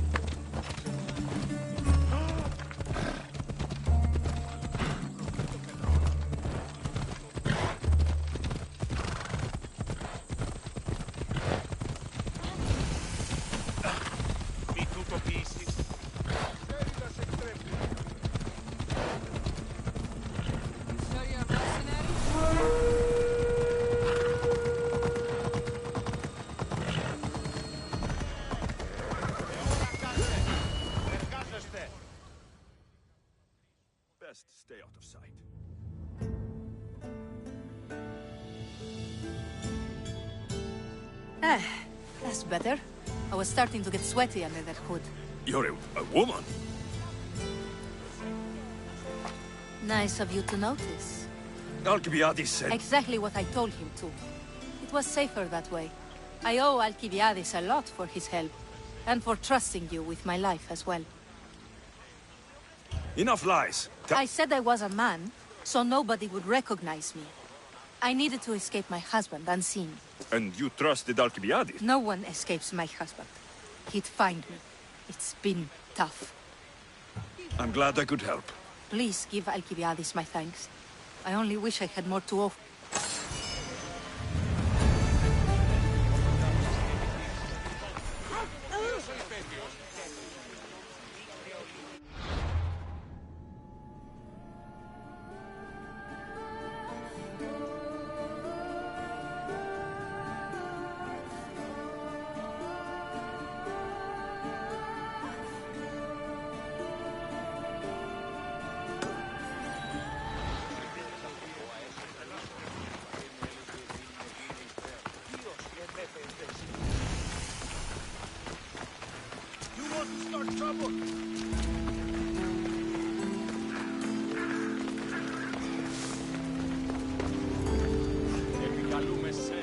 Best stay out of sight. That's better. I was starting to get sweaty under that hood. You're a woman. Nice of you to notice. Alcibiades said... Exactly what I told him to. It was safer that way. I owe Alcibiades a lot for his help, and for trusting you with my life as well. Enough lies. I said I was a man, so nobody would recognize me. I needed to escape my husband unseen. And you trusted Alcibiades? No one escapes my husband. He'd find me. It's been tough. I'm glad I could help. Please give Alcibiades my thanks. I only wish I had more to offer. Start trouble.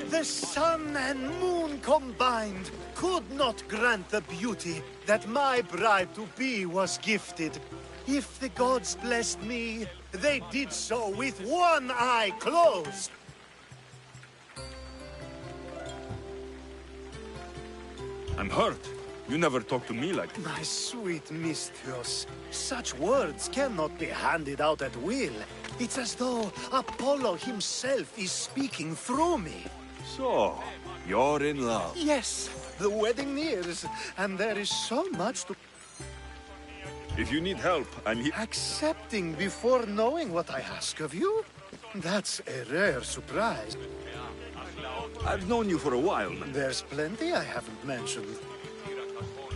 The sun and moon combined could not grant the beauty that my bride-to-be was gifted. If the gods blessed me, they did so with one eye closed. I'm hurt. You never talk to me like this. My sweet Misthios, such words cannot be handed out at will. It's as though Apollo himself is speaking through me. So, you're in love. Yes, the wedding nears, and there is so much to... If you need help, I'm here. Accepting before knowing what I ask of you? That's a rare surprise. I've known you for a while now. There's plenty I haven't mentioned.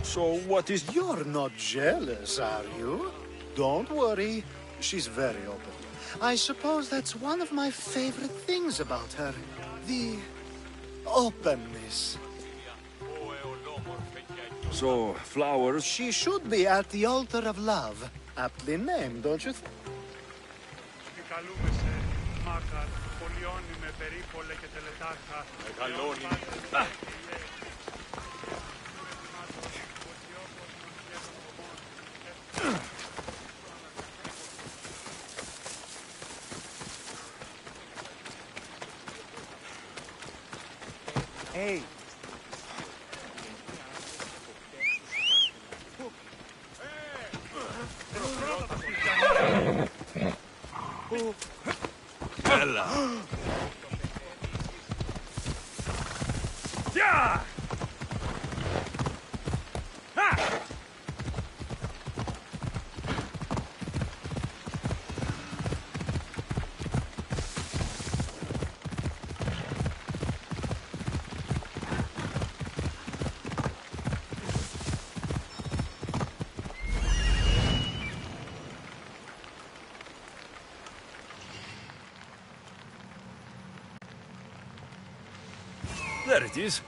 So what is... You're not jealous, are you? Don't worry, she's very open. I suppose that's one of my favorite things about her. The... openness. So, flowers... She should be at the altar of love. Aptly named, don't you think? Hey. Bella! Yeah! Ha! There it is.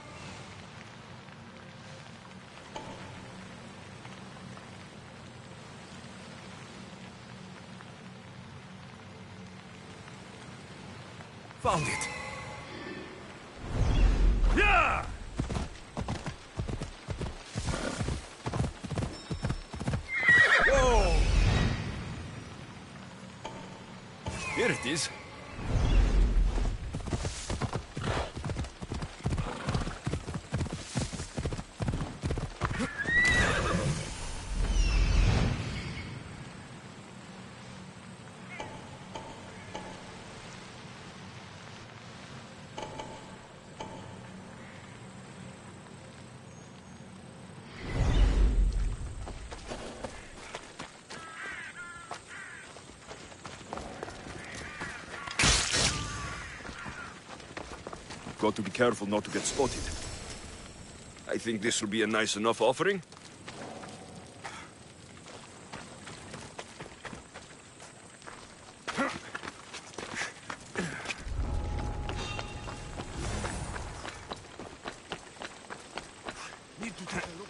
Found it. Yeah! Whoa! Here it is. Got to be careful not to get spotted. I think this will be a nice enough offering. Need to take a look.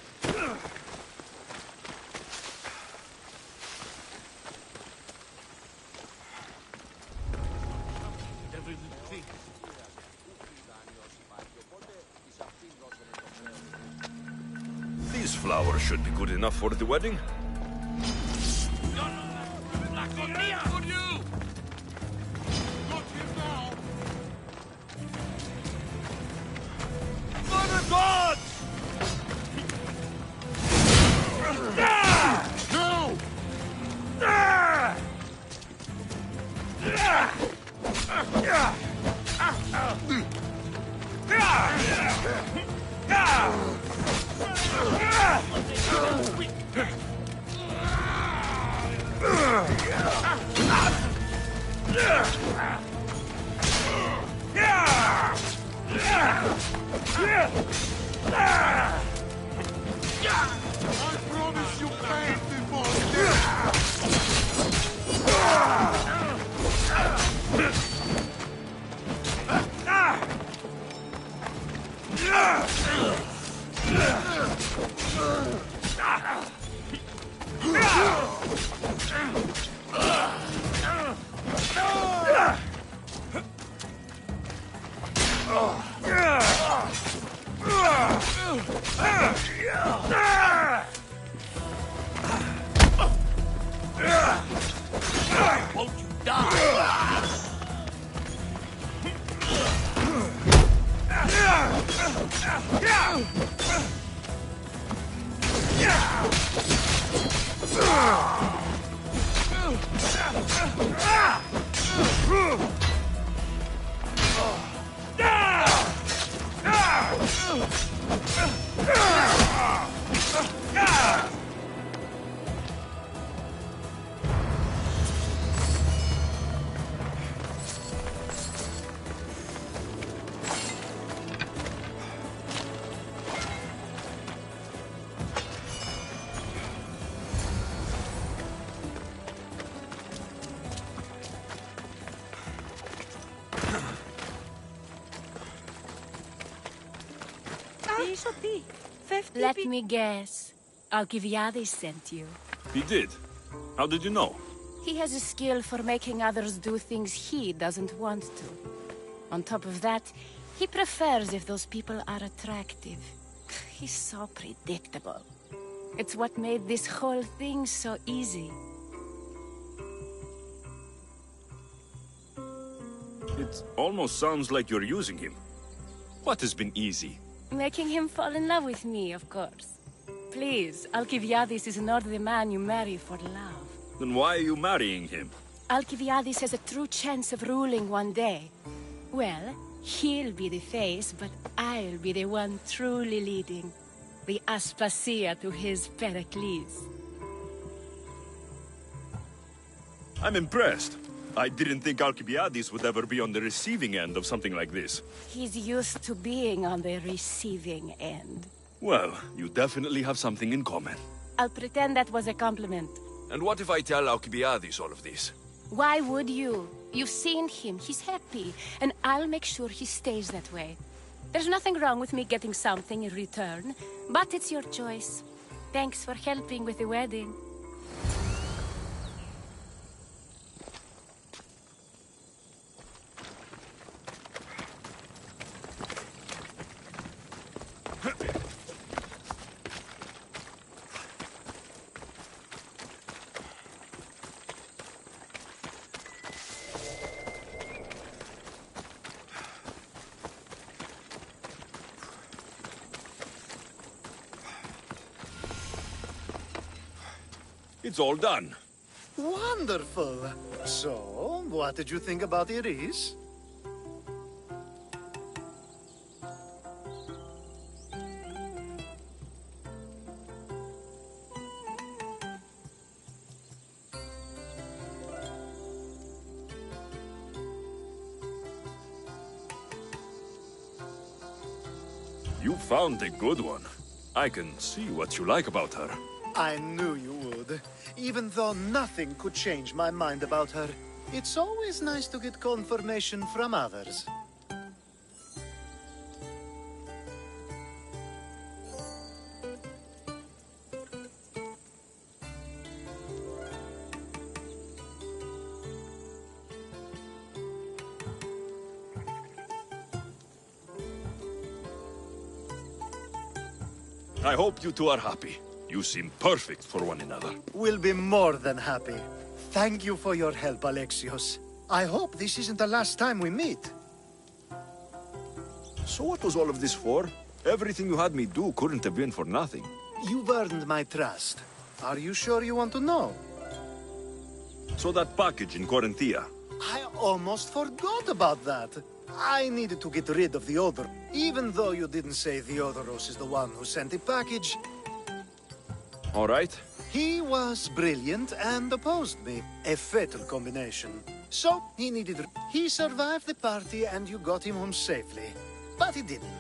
These flowers should be good enough for the wedding. Mother God! No! Let me guess. Alcibiades sent you. He did. How did you know? He has a skill for making others do things he doesn't want to. On top of that, he prefers if those people are attractive. He's so predictable. It's what made this whole thing so easy. It almost sounds like you're using him. What has been easy? Making him fall in love with me, of course. Please, Alcibiades is not the man you marry for love. Then why are you marrying him? Alcibiades has a true chance of ruling one day. Well, he'll be the face, but I'll be the one truly leading. The Aspasia to his Pericles. I'm impressed. I didn't think Alcibiades would ever be on the receiving end of something like this. He's used to being on the receiving end. Well, you definitely have something in common. I'll pretend that was a compliment. And what if I tell Alcibiades all of this? Why would you? You've seen him, he's happy, and I'll make sure he stays that way. There's nothing wrong with me getting something in return, but it's your choice. Thanks for helping with the wedding. It's all done. Wonderful. So, what did you think about Iris? You found a good one. I can see what you like about her. I knew you would. Even though nothing could change my mind about her, it's always nice to get confirmation from others. I hope you two are happy. You seem perfect for one another. We'll be more than happy. Thank you for your help, Alexios. I hope this isn't the last time we meet. So what was all of this for? Everything you had me do couldn't have been for nothing. You've earned my trust. Are you sure you want to know? So that package in Corinthia. I almost forgot about that. I needed to get rid of the Odor. Even though you didn't say Theodoros is the one who sent the package. All right. He was brilliant and opposed me. A fatal combination. So, he survived the party and you got him home safely. But he didn't.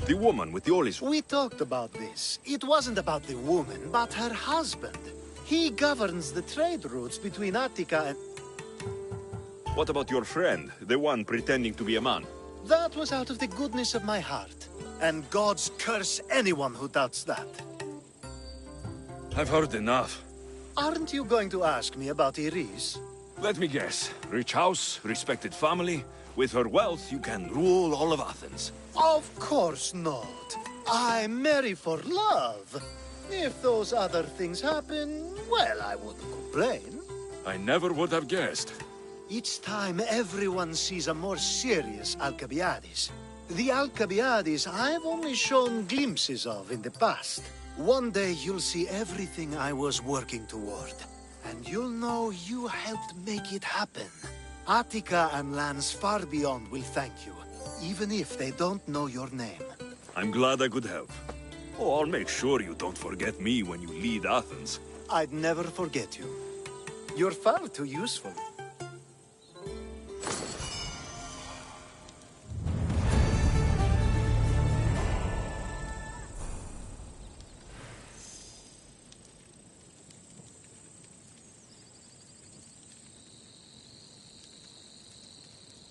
The woman with the olives. We talked about this. It wasn't about the woman, but her husband. He governs the trade routes between Attica and... What about your friend, the one pretending to be a man? That was out of the goodness of my heart. And gods curse anyone who doubts that. I've heard enough. Aren't you going to ask me about Iris? Let me guess. Rich house, respected family. With her wealth, you can rule all of Athens. Of course not. I marry for love. If those other things happen, well, I wouldn't complain. I never would have guessed. Each time everyone sees a more serious Alcibiades. The Alcibiades I've only shown glimpses of in the past. One day you'll see everything I was working toward. And you'll know you helped make it happen. Attica and lands far beyond will thank you, even if they don't know your name. I'm glad I could help. Oh, I'll make sure you don't forget me when you lead Athens. I'd never forget you. You're far too useful.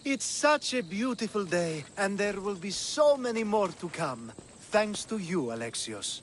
It's such a beautiful day, and there will be so many more to come. Thanks to you, Alexios.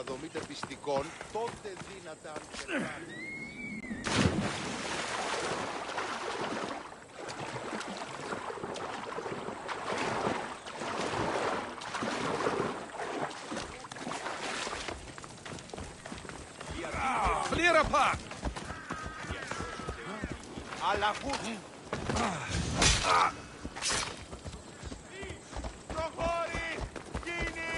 Δομείται πιστικών, τότε δύνατα Clear apart! Αλλαγούν! Προχώρη! Γίνει!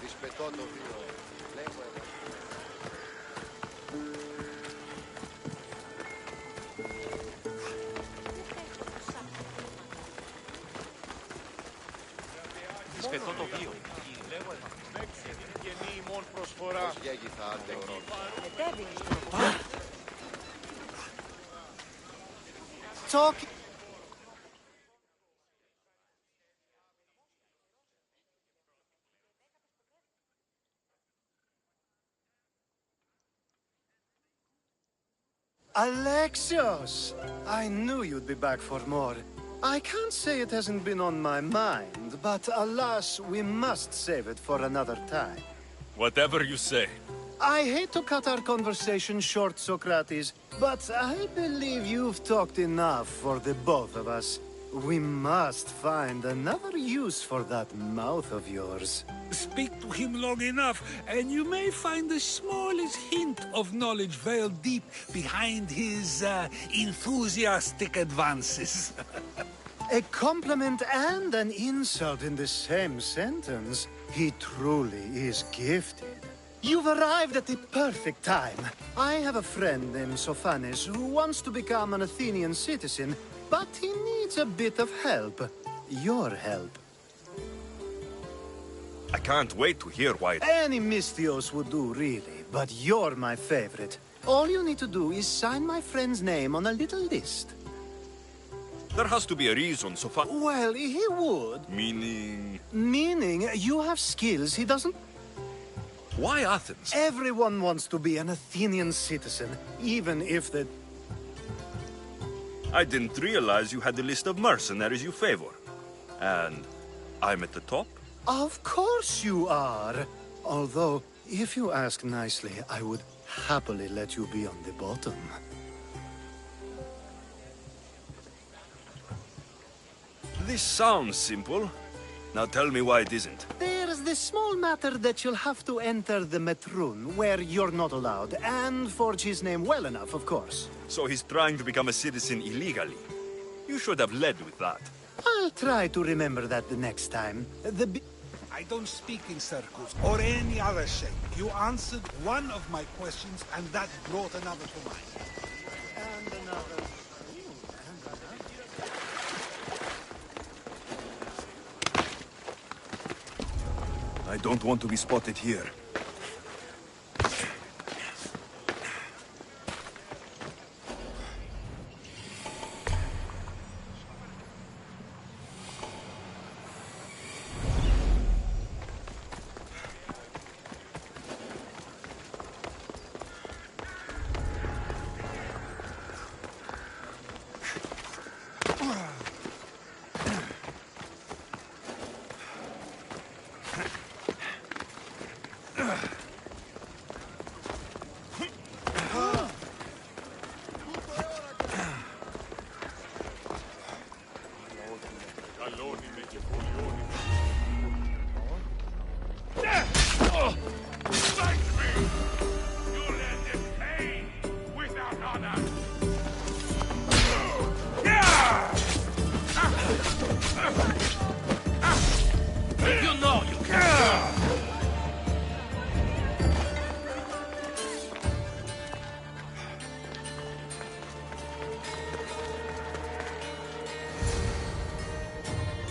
Δυσπετώ το βίο. Λέγω εδώ. Δυσπετώ το βίο. Λέγω εδώ. Γεννή ημών προσφορά. Ως γέγη θα αντεγγεί. Talk. Alexios! I knew you'd be back for more. I can't say it hasn't been on my mind, but alas, we must save it for another time. Whatever you say. I hate to cut our conversation short, Socrates, but I believe you've talked enough for the both of us. We must find another use for that mouth of yours. Speak to him long enough, and you may find the smallest hint of knowledge veiled deep behind his enthusiastic advances. A compliment and an insult in the same sentence. He truly is gifted. You've arrived at the perfect time. I have a friend named Sophanes who wants to become an Athenian citizen, but he needs a bit of help. Your help. I can't wait to hear why. Any Misthios would do, really, but you're my favorite. All you need to do is sign my friend's name on a little list. There has to be a reason, Sophan. Well, he would. Meaning? Meaning, you have skills he doesn't. Why Athens? Everyone wants to be an Athenian citizen, even if the... I didn't realize you had a list of mercenaries you favor. And I'm at the top? Of course you are. Although, if you ask nicely, I would happily let you be on the bottom. This sounds simple. Now tell me why it isn't. There's the small matter that you'll have to enter the Metroon, where you're not allowed, and forge his name well enough, of course. So he's trying to become a citizen illegally. You should have led with that. I'll try to remember that the next time. I don't speak in circles or any other shape. You answered one of my questions, and that brought another to mind. And another. I don't want to be spotted here.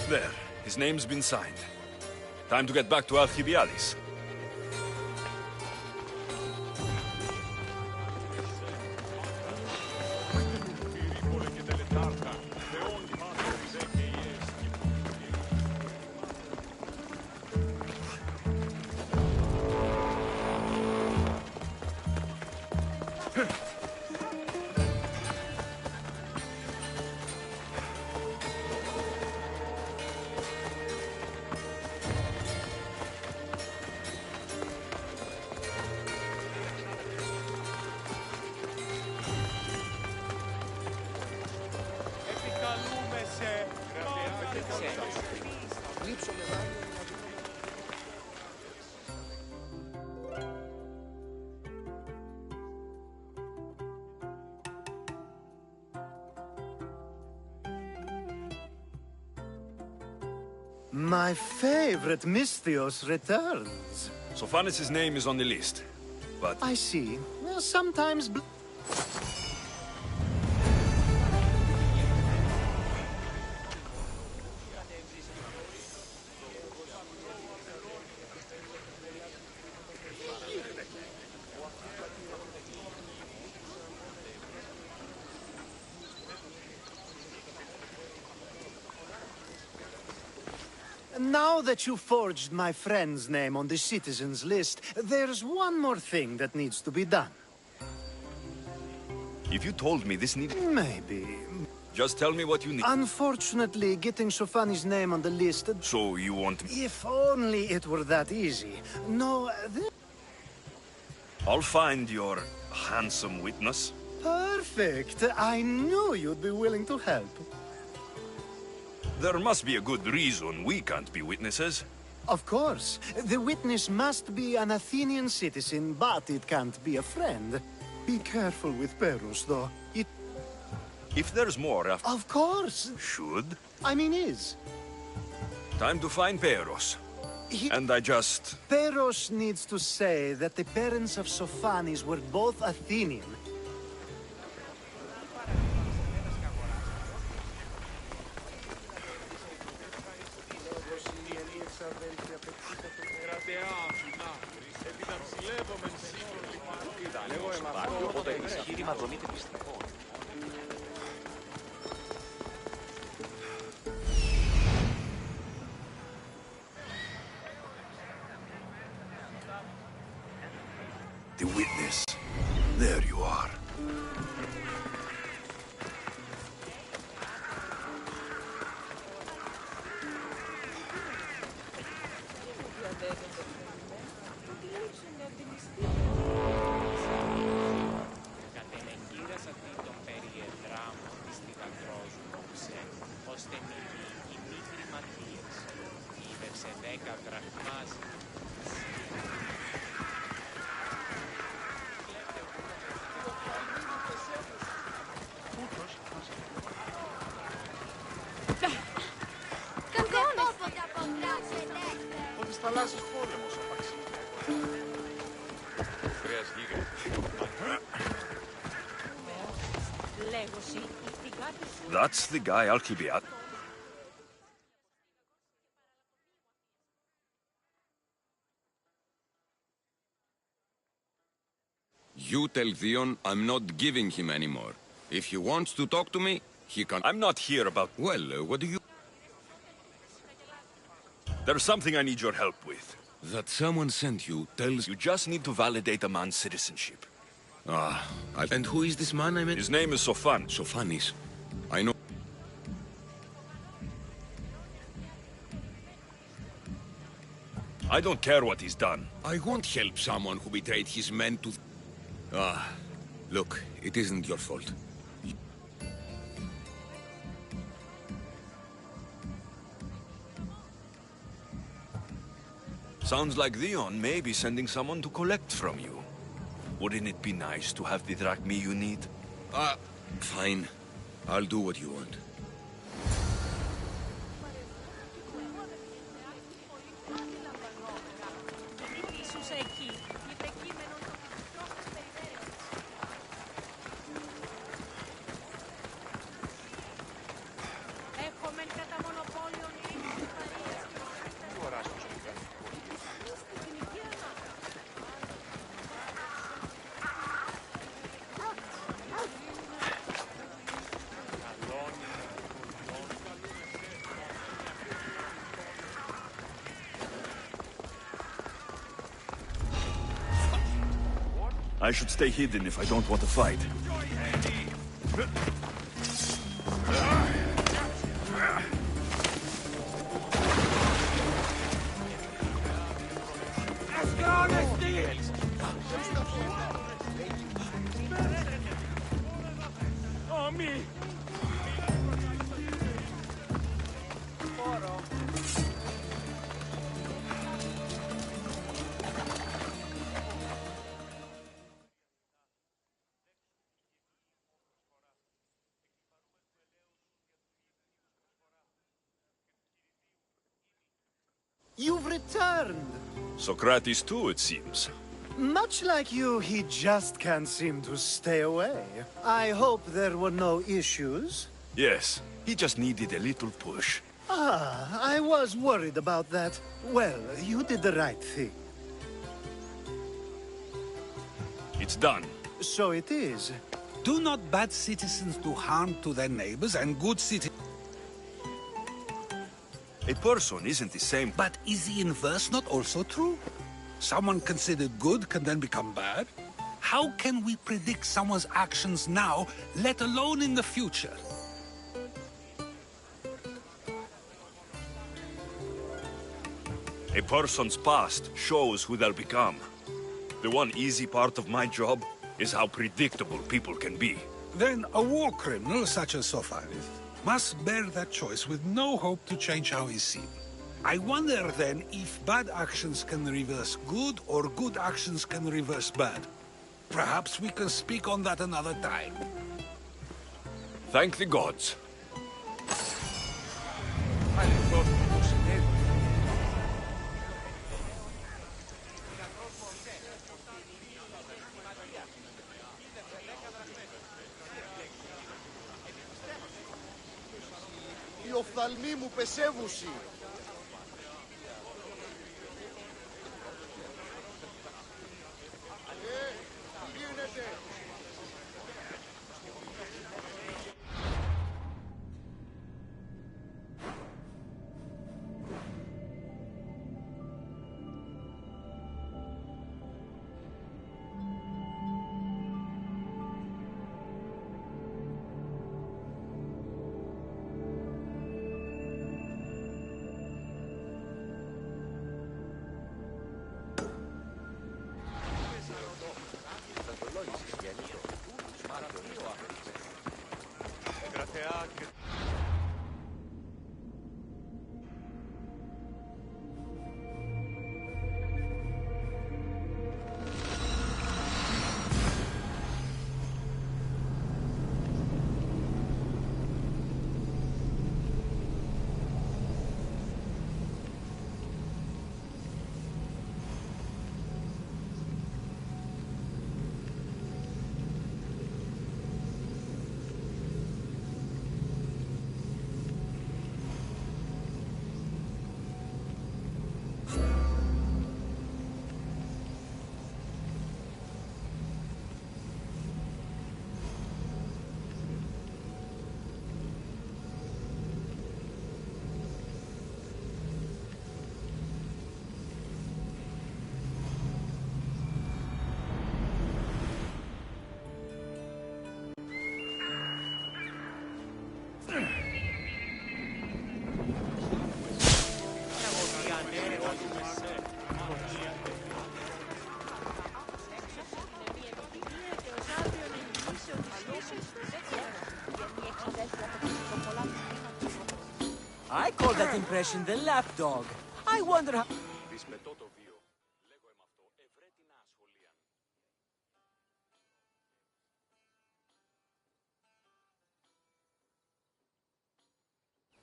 There. His name's been signed. Time to get back to Alcibiades. My favorite Misthios returns. Sophanis' name is on the list, but... I see. Well, sometimes... Now that you forged my friend's name on the citizens list, there's one more thing that needs to be done. If you told me this needed... Maybe. Just tell me what you need. Unfortunately, getting Sofani's name on the list... So you want me... If only it were that easy. No, I'll find your handsome witness. Perfect. I knew you'd be willing to help. There must be a good reason we can't be witnesses. Of course. The witness must be an Athenian citizen, but it can't be a friend. Be careful with Perus, though. If there's more after... Of course. Should? I mean, is. Time to find Peros. And I just... Peros needs to say that the parents of Sophanis were both Athenian. The witness. There you are. That's the guy Alcibiad. You tell Theon I'm not giving him anymore. If he wants to talk to me, he can... I'm not here about... Well, what do you... There's something I need your help with. That someone sent you tells... You just need to validate a man's citizenship. And who is this man I met? His name is Sophan. Sophanis. I know... I don't care what he's done. I won't help someone who betrayed his men to... Look, it isn't your fault. Sounds like Theon may be sending someone to collect from you. Wouldn't it be nice to have the drachmi you need? Fine. I'll do what you want. I should stay hidden if I don't want to fight. Oh, me! You've returned! Socrates too, it seems. Much like you, he just can't seem to stay away. I hope there were no issues. Yes, he just needed a little push. Ah, I was worried about that. Well, you did the right thing. It's done. So it is. Do not bad citizens do harm to their neighbors, and good citizens... A person isn't the same. But is the inverse not also true? Someone considered good can then become bad? How can we predict someone's actions now, let alone in the future? A person's past shows who they'll become. The one easy part of my job is how predictable people can be. Then a war criminal such as Sopharis must bear that choice with no hope to change how he's seen. I wonder then if bad actions can reverse good or good actions can reverse bad. Perhaps we can speak on that another time. Thank the gods. Οι οφθαλμοί μου πεσεύουσι. Τι γίνεται? I call that impression the lapdog. I wonder how...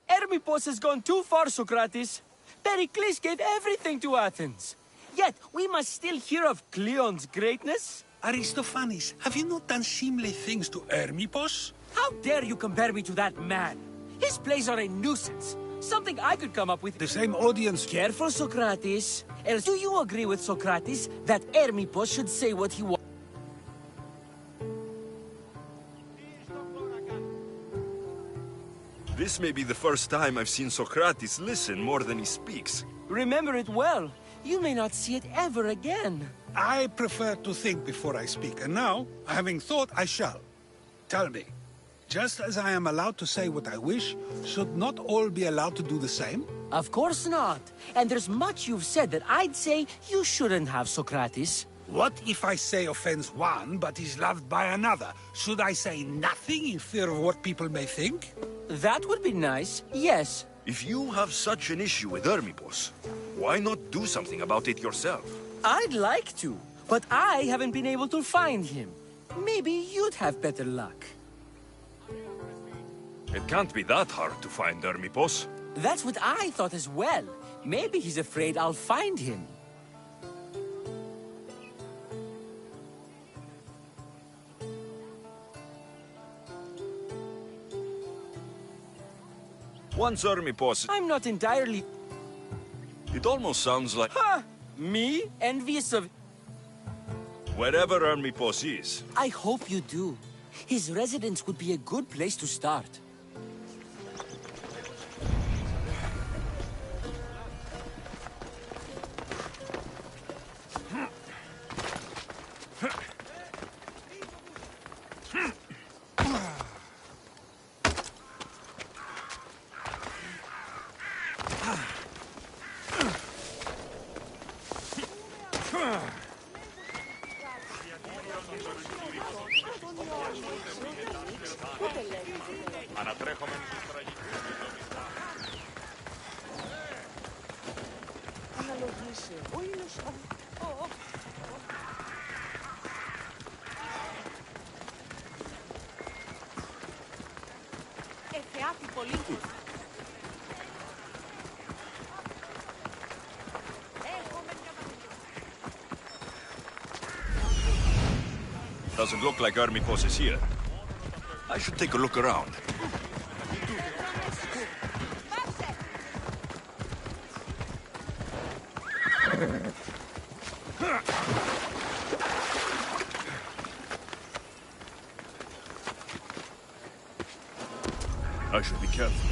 Hermippos has gone too far, Socrates. Pericles gave everything to Athens. Yet, we must still hear of Cleon's greatness. Aristophanes, have you not done seemly things to Hermippos? How dare you compare me to that man? His plays are a nuisance. Something I could come up with. The same audience. Careful, Socrates. Else, do you agree with Socrates that Hermippos should say what he wants? This may be the first time I've seen Socrates listen more than he speaks. Remember it well. You may not see it ever again. I prefer to think before I speak, and now, having thought, I shall. Tell me, just as I am allowed to say what I wish, should not all be allowed to do the same? Of course not. And there's much you've said that I'd say you shouldn't have, Socrates. What if I say offends one, but is loved by another? Should I say nothing in fear of what people may think? That would be nice, yes. If you have such an issue with Hermippos, why not do something about it yourself? I'd like to, but I haven't been able to find him. Maybe you'd have better luck. It can't be that hard to find Hermippos. That's what I thought as well. Maybe he's afraid I'll find him. Once army boss... I'm not entirely... It almost sounds like... Ha! Me? Envious of... Wherever army boss is. I hope you do. His residence would be a good place to start. Doesn't look like army boss is here. I should take a look around. I should be careful.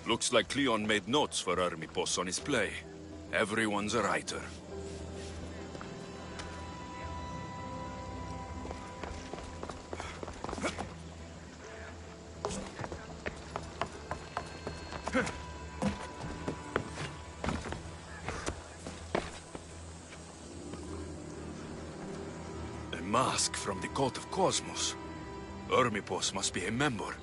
Looks like Cleon made notes for army boss on his play. Everyone's a writer. A mask from the Cult of Cosmos. Army boss must be a member.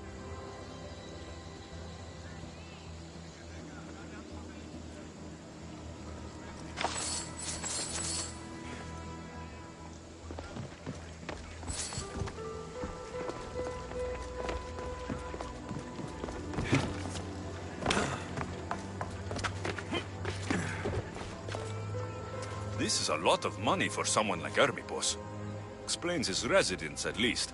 This is a lot of money for someone like army boss. explains his residence, at least.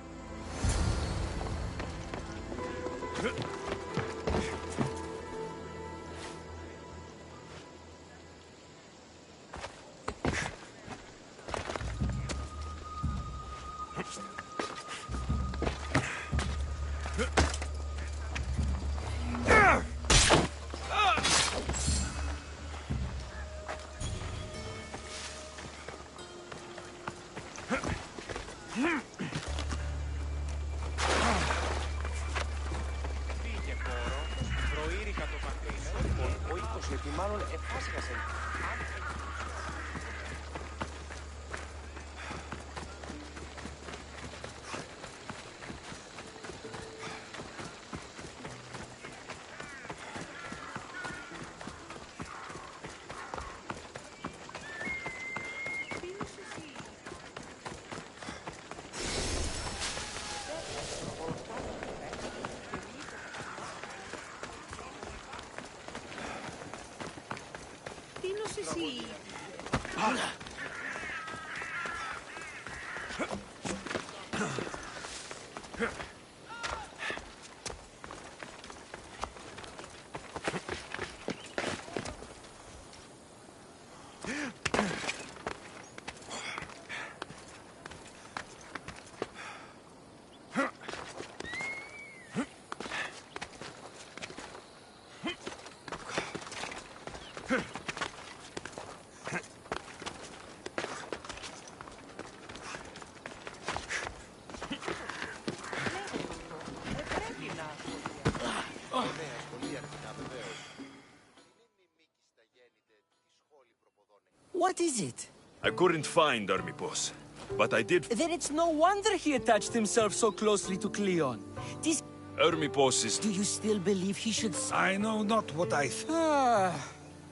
What is it? I couldn't find Hermipos, but I did... Then it's no wonder he attached himself so closely to Cleon. This... Hermipos is... Do you still believe he should... I know not what I...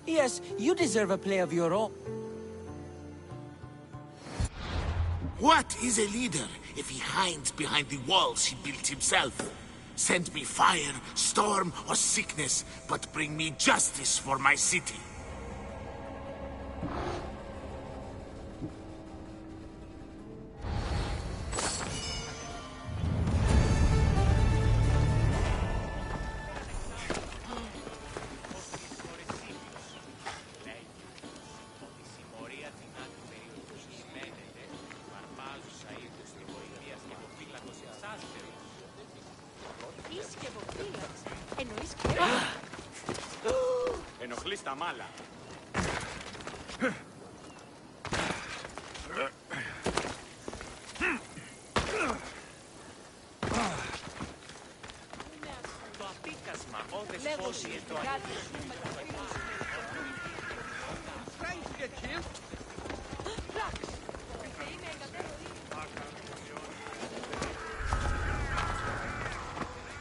Yes, you deserve a play of your own. What is a leader if he hides behind the walls he built himself? Send me fire, storm, or sickness, but bring me justice for my city. Ενοχλείς τα μάλα. Το απίκασμα, όδες φώσει το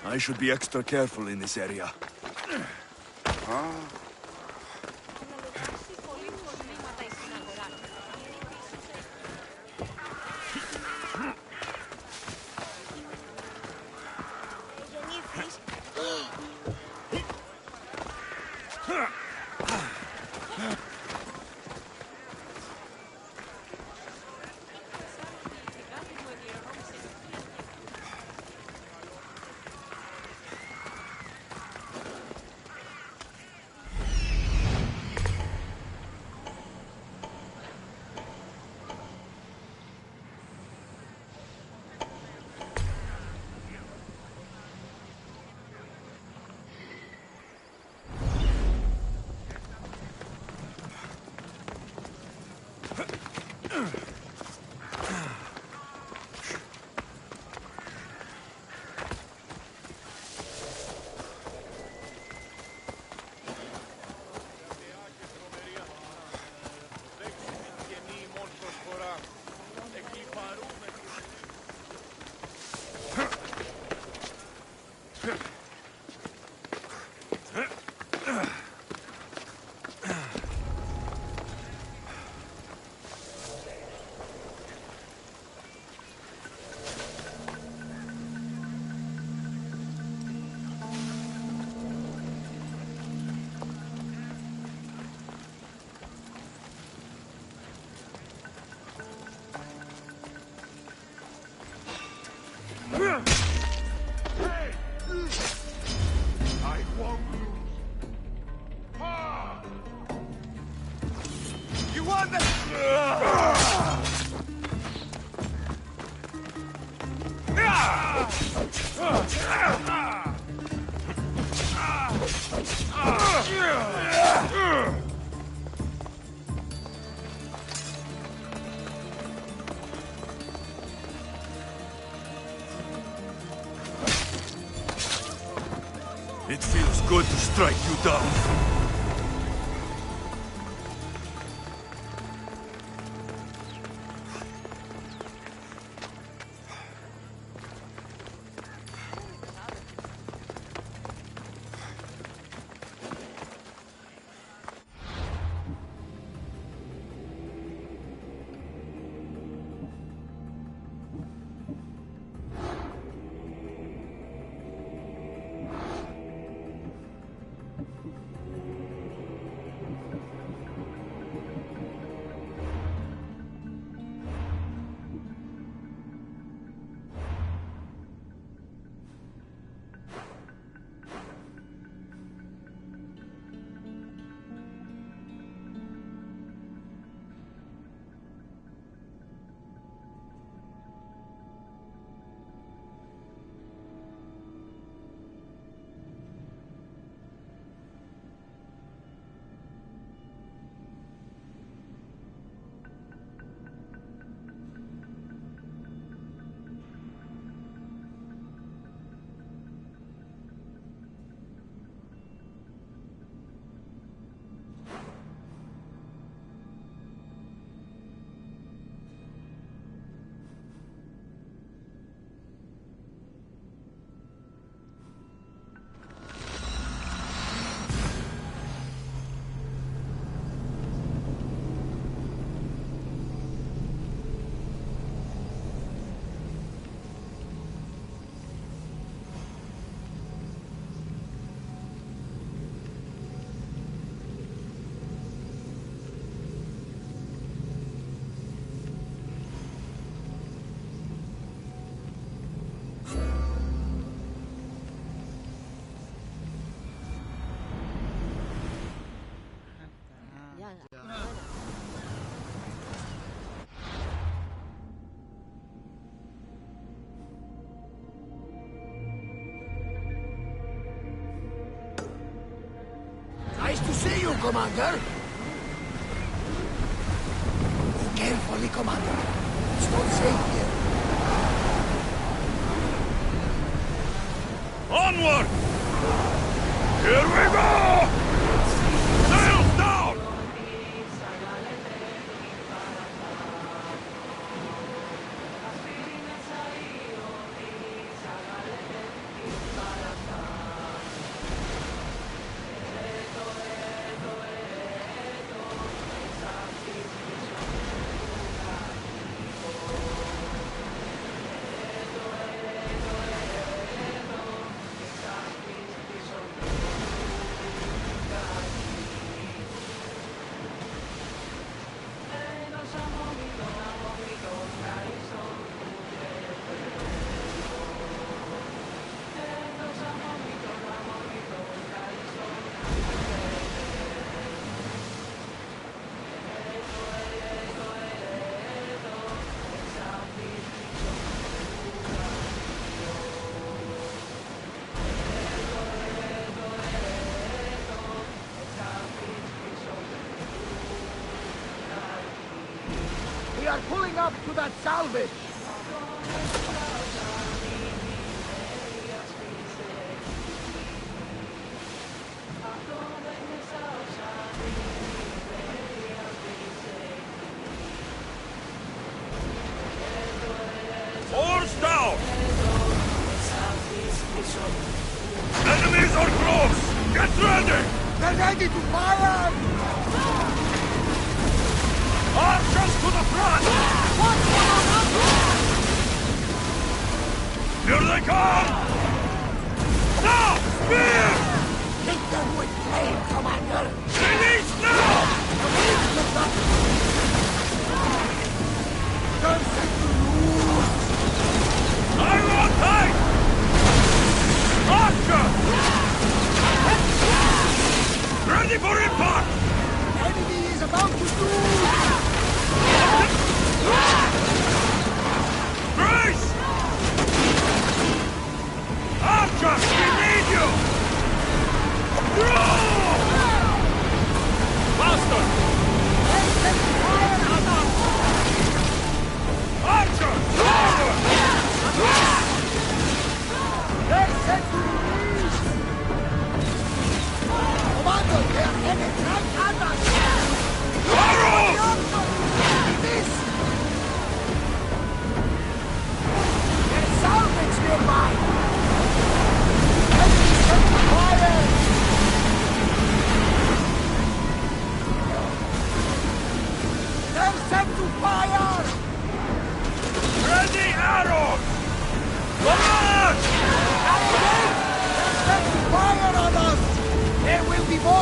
I should be extra careful in this area. I won't lose. Ah! You want It feels good to strike you down. Nice to see you, Commander. Move carefully, Commander. It's not safe here. Onward! Here we go! Sails down! We are pulling up to that salvage. Oars down! Enemies are close! Get ready! They're ready to fire! Archers to the front! Here they come! Now! Spear! Hit them with flame, Commander! Release now! They're set to lose! I want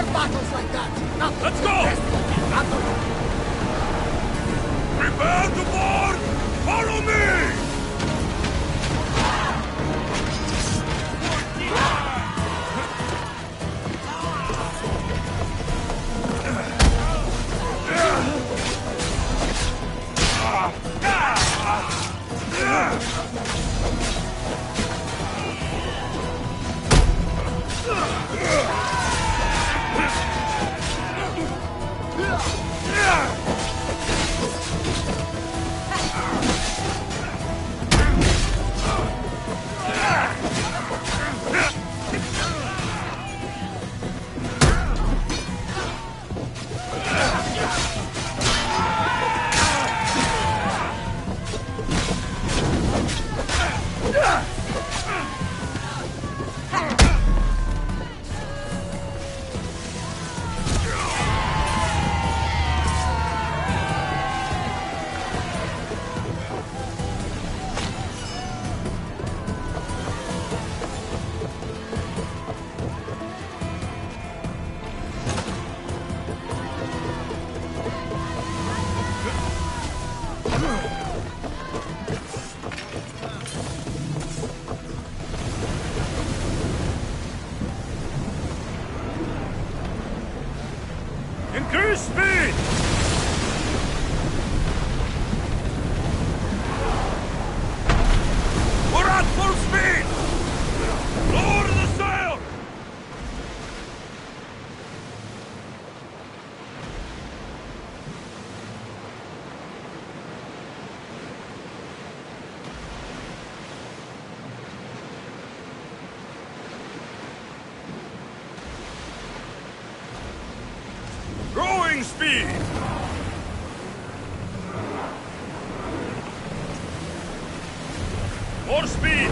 more battles like that! Now, let's go! Prepare to board! Follow me! Increase speed! We're at full speed! Lower the sail! Growing speed! More speed!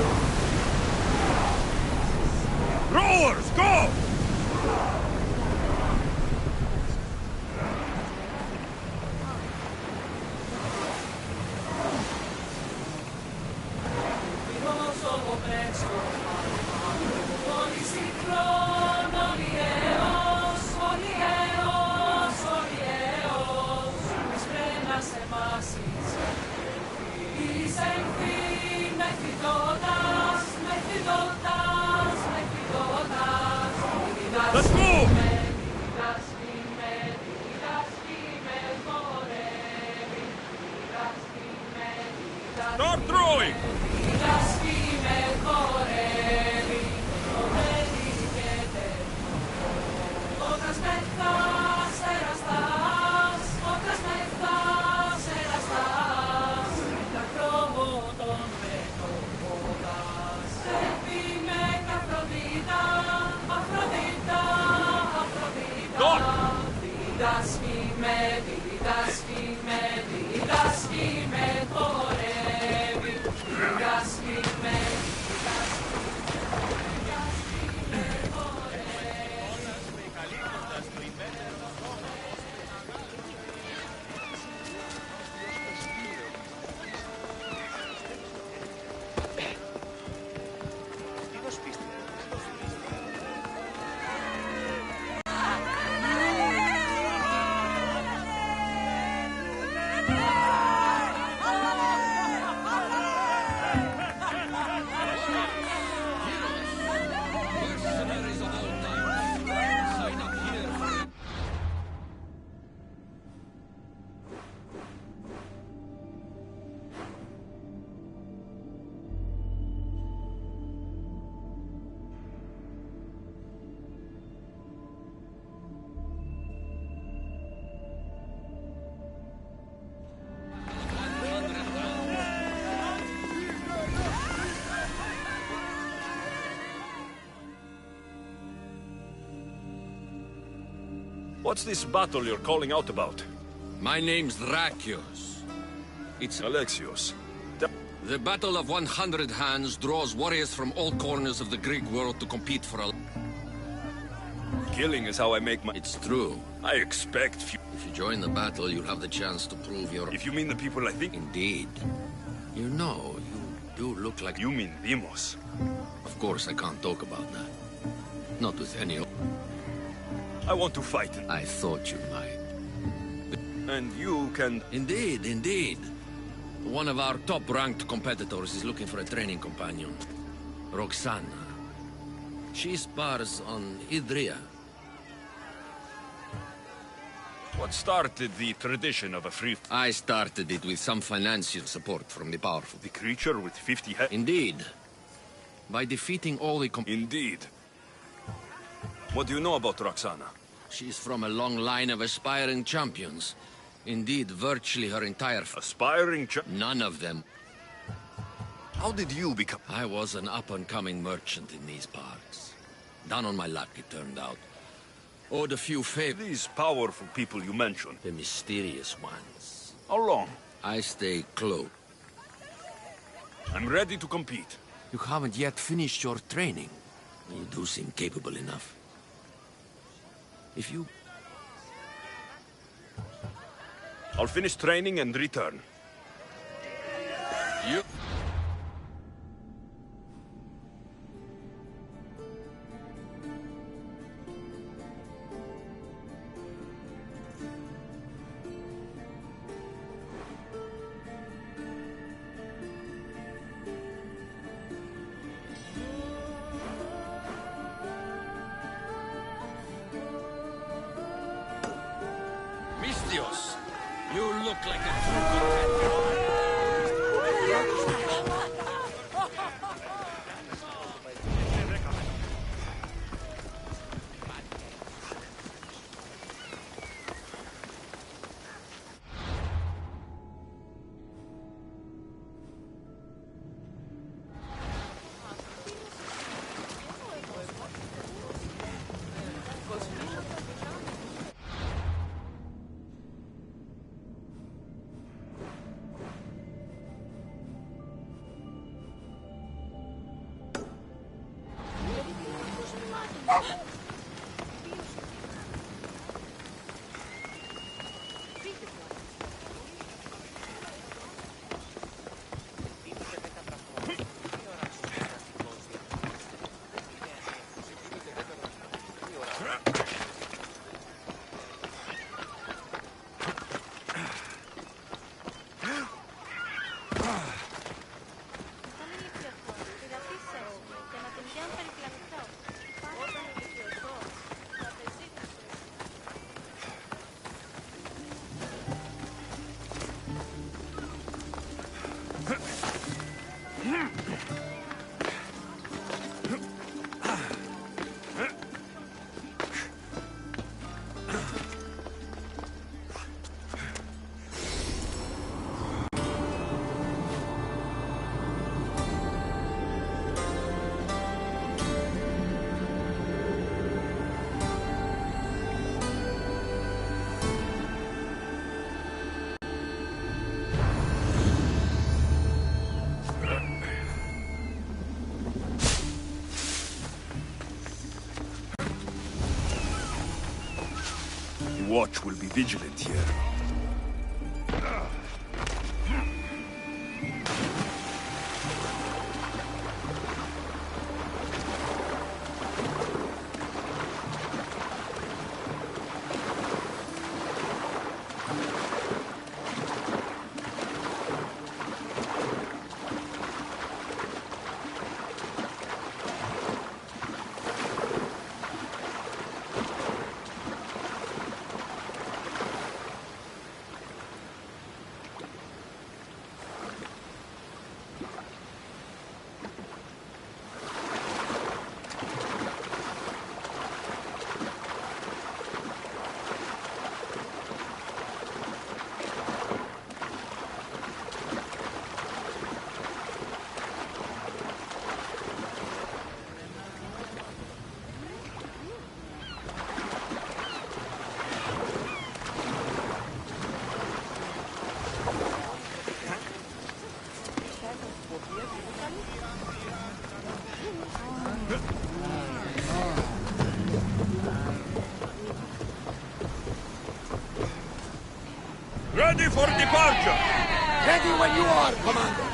Rowers, go! Let's move! Start throwing! What's this battle you're calling out about? My name's Rakios. It's Alexios. The Battle of 100 Hands draws warriors from all corners of the Greek world to compete for a... Killing is how I make my... It's true. I expect few... If you join the battle, you'll have the chance to prove your... If you mean the people I think... Indeed. You know, you do look like... You mean Demos. Of course, I can't talk about that. Not with any... I want to fight. I thought you might. And you can... Indeed, indeed. One of our top-ranked competitors is looking for a training companion. Roxana. She spars on Idria. What started the tradition of a free... I started it with some financial support from the powerful. The creature with 50 heads? Indeed. By defeating all the... Indeed. What do you know about Roxana? She's from a long line of aspiring champions. Indeed, virtually her entire... Aspiring None of them. How did you become... I was an up-and-coming merchant in these parts. Down on my luck, it turned out. Owed a few favors. These powerful people you mentioned. The mysterious ones. How long? I stay close. I'm ready to compete. You haven't yet finished your training. You do seem capable enough. If you... I'll finish training and return. You... Mistios, you look like a true contender. The watch will be vigilant here. Ready for departure! Ready when you are, Commander!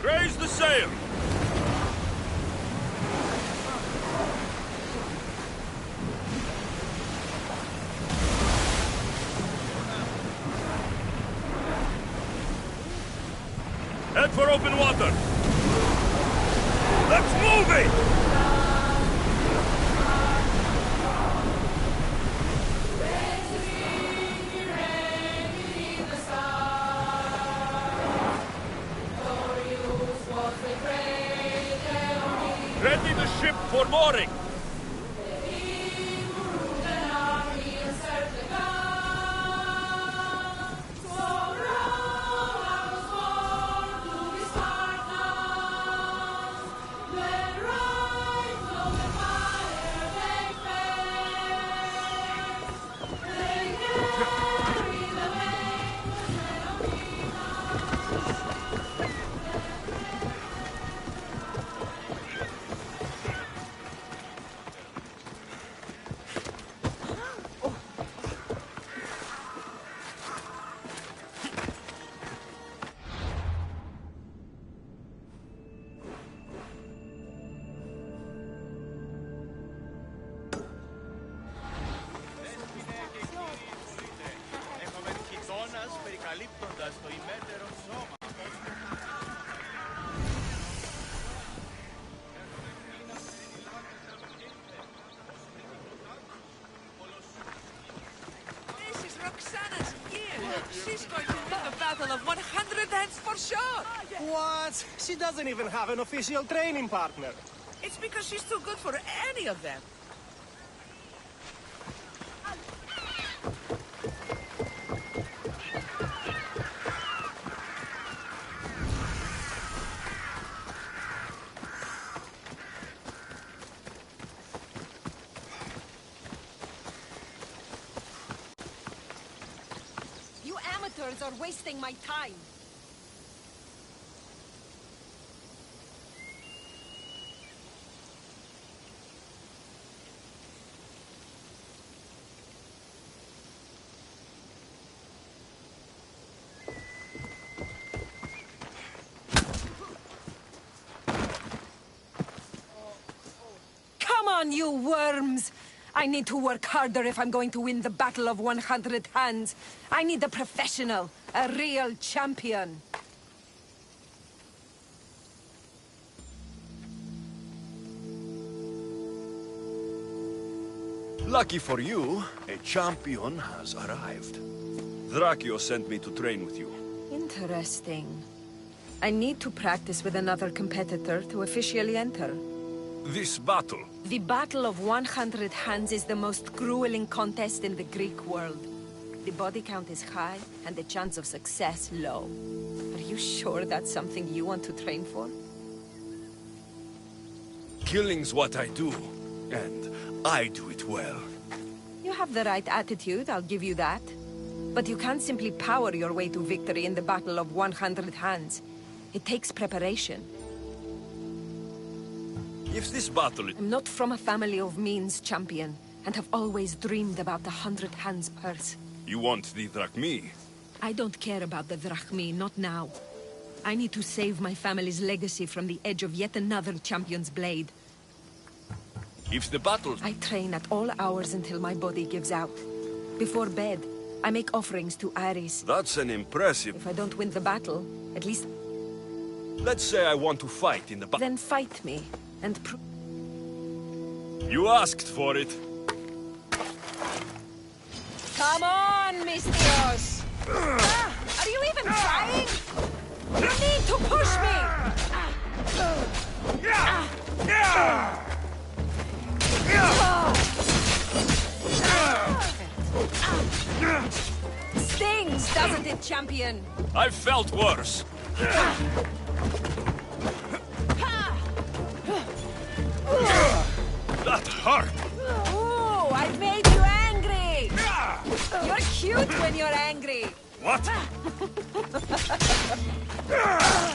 Raise the sail! Head for open water! Let's move it! Ready the ship for mooring! She's going to win the Battle of 100 Hands for sure! What? She doesn't even have an official training partner. It's because she's too good for any of them. You amateurs are wasting my time. Come on, you worms! I need to work harder if I'm going to win the Battle of 100 Hands. I need a professional, a real champion. Lucky for you, a champion has arrived. Draccio sent me to train with you. Interesting. I need to practice with another competitor to officially enter. This battle. The Battle of 100 Hands is the most grueling contest in the Greek world. The body count is high, and the chance of success low. Are you sure that's something you want to train for? Killing's what I do, and I do it well. You have the right attitude, I'll give you that. But you can't simply power your way to victory in the Battle of 100 Hands. It takes preparation. If this battle... I'm not from a family of means, champion, and have always dreamed about the 100 Hands purse. You want the drachmi? I don't care about the drachmi, not now. I need to save my family's legacy from the edge of yet another champion's blade. If the battle... I train at all hours until my body gives out. Before bed, I make offerings to Ares. That's an impressive... If I don't win the battle, at least... Let's say I want to fight in the battle. Then fight me, and You asked for it. Come on, Mistios! Are you even trying? You need to push me! Stings, doesn't it, champion? I've felt worse. That hurt! Ooh, I've made you angry! You're cute when you're angry! What?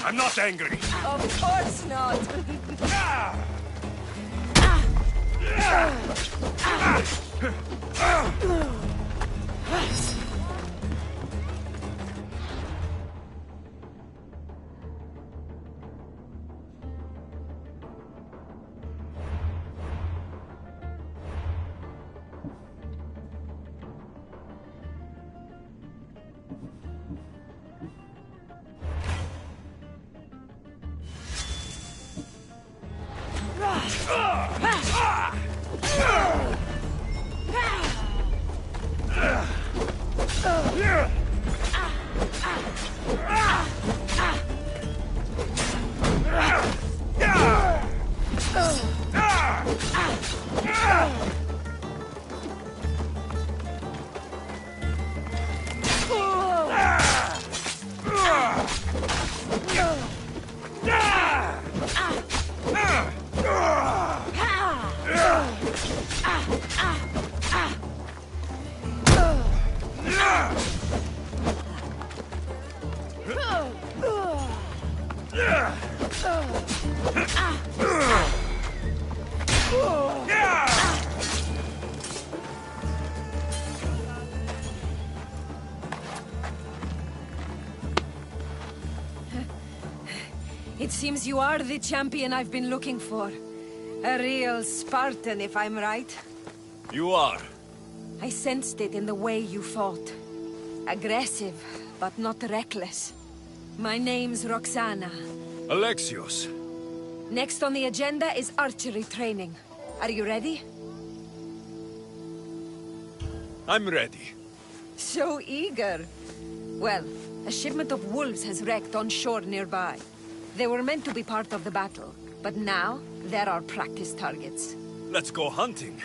I'm not angry! Of course not! It seems you are the champion I've been looking for. A real Spartan, if I'm right. You are. I sensed it in the way you fought. Aggressive, but not reckless. My name's Roxana. Alexios. Next on the agenda is archery training. Are you ready? I'm ready. So eager. Well, a shipment of wolves has wrecked on shore nearby. They were meant to be part of the battle, but now they're our practice targets. Let's go hunting.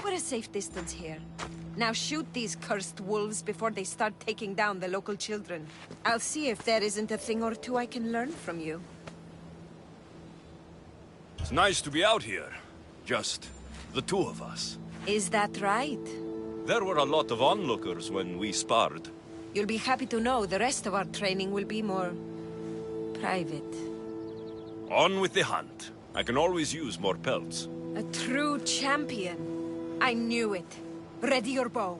We're a safe distance here. Now shoot these cursed wolves before they start taking down the local children. I'll see if there isn't a thing or two I can learn from you. It's nice to be out here. Just the two of us. Is that right? There were a lot of onlookers when we sparred. You'll be happy to know the rest of our training will be more... private. On with the hunt. I can always use more pelts. A true champion. I knew it. Ready your bow.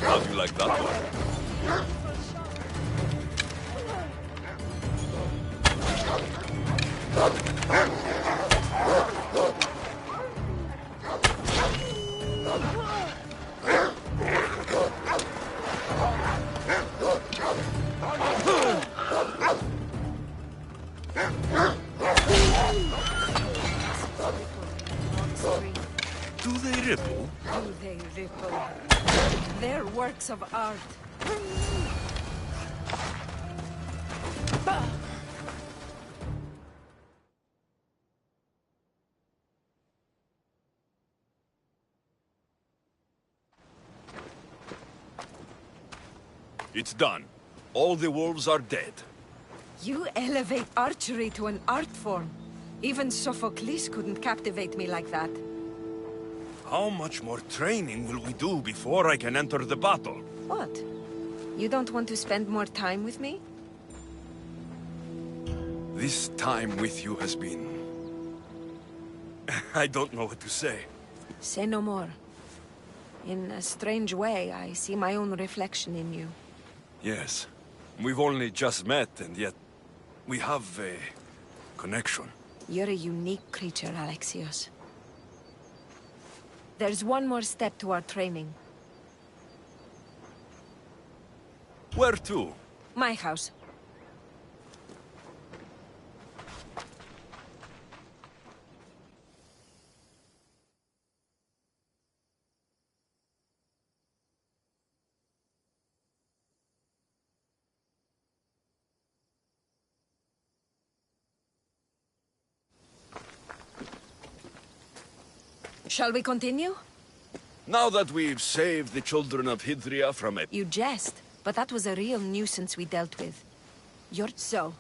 How'd you like that one? Do they ripple? Do they ripple? They're works of art. It's done. All the wolves are dead. You elevate archery to an art form. Even Sophocles couldn't captivate me like that. How much more training will we do before I can enter the battle? What? You don't want to spend more time with me? This time with you has been... I don't know what to say. Say no more. In a strange way, I see my own reflection in you. Yes. We've only just met, and yet... We have a connection. You're a unique creature, Alexios. There's one more step to our training. Where to? My house. Shall we continue? Now that we've saved the children of Hydria from a... You jest, but that was a real nuisance we dealt with. You're so...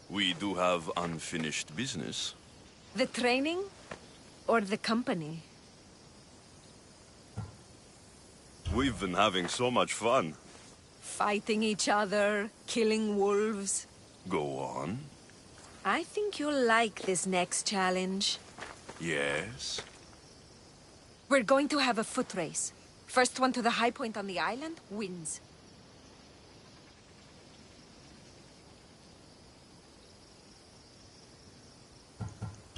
We do have unfinished business. The training? Or the company? We've been having so much fun. Fighting each other, killing wolves. Go on. I think you'll like this next challenge. Yes? We're going to have a foot race. First one to the high point on the island wins.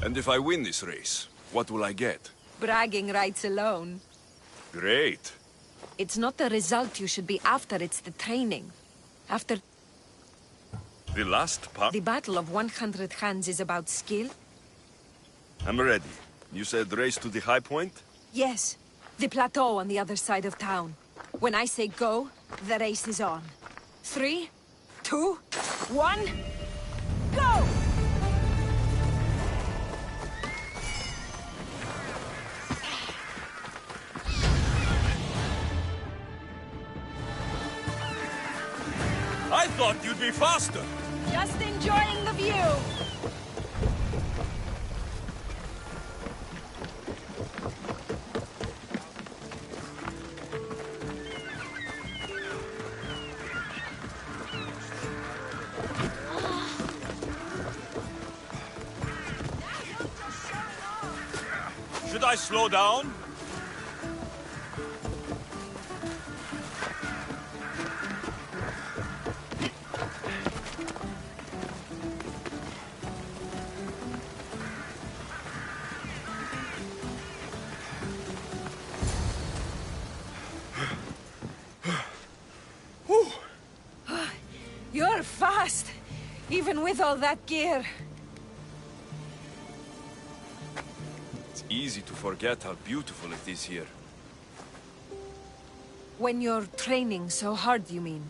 And if I win this race, what will I get? Bragging rights alone. Great. It's not the result you should be after, it's the training. After... The last part? The Battle of 100 Hands is about skill. I'm ready. You said race to the high point? Yes. The plateau on the other side of town. When I say go, the race is on. 3, 2, 1, go! I thought you'd be faster. Just enjoying the view. Should I slow down? You're fast, even with all that gear. It's easy to forget how beautiful it is here. When you're training so hard, you mean?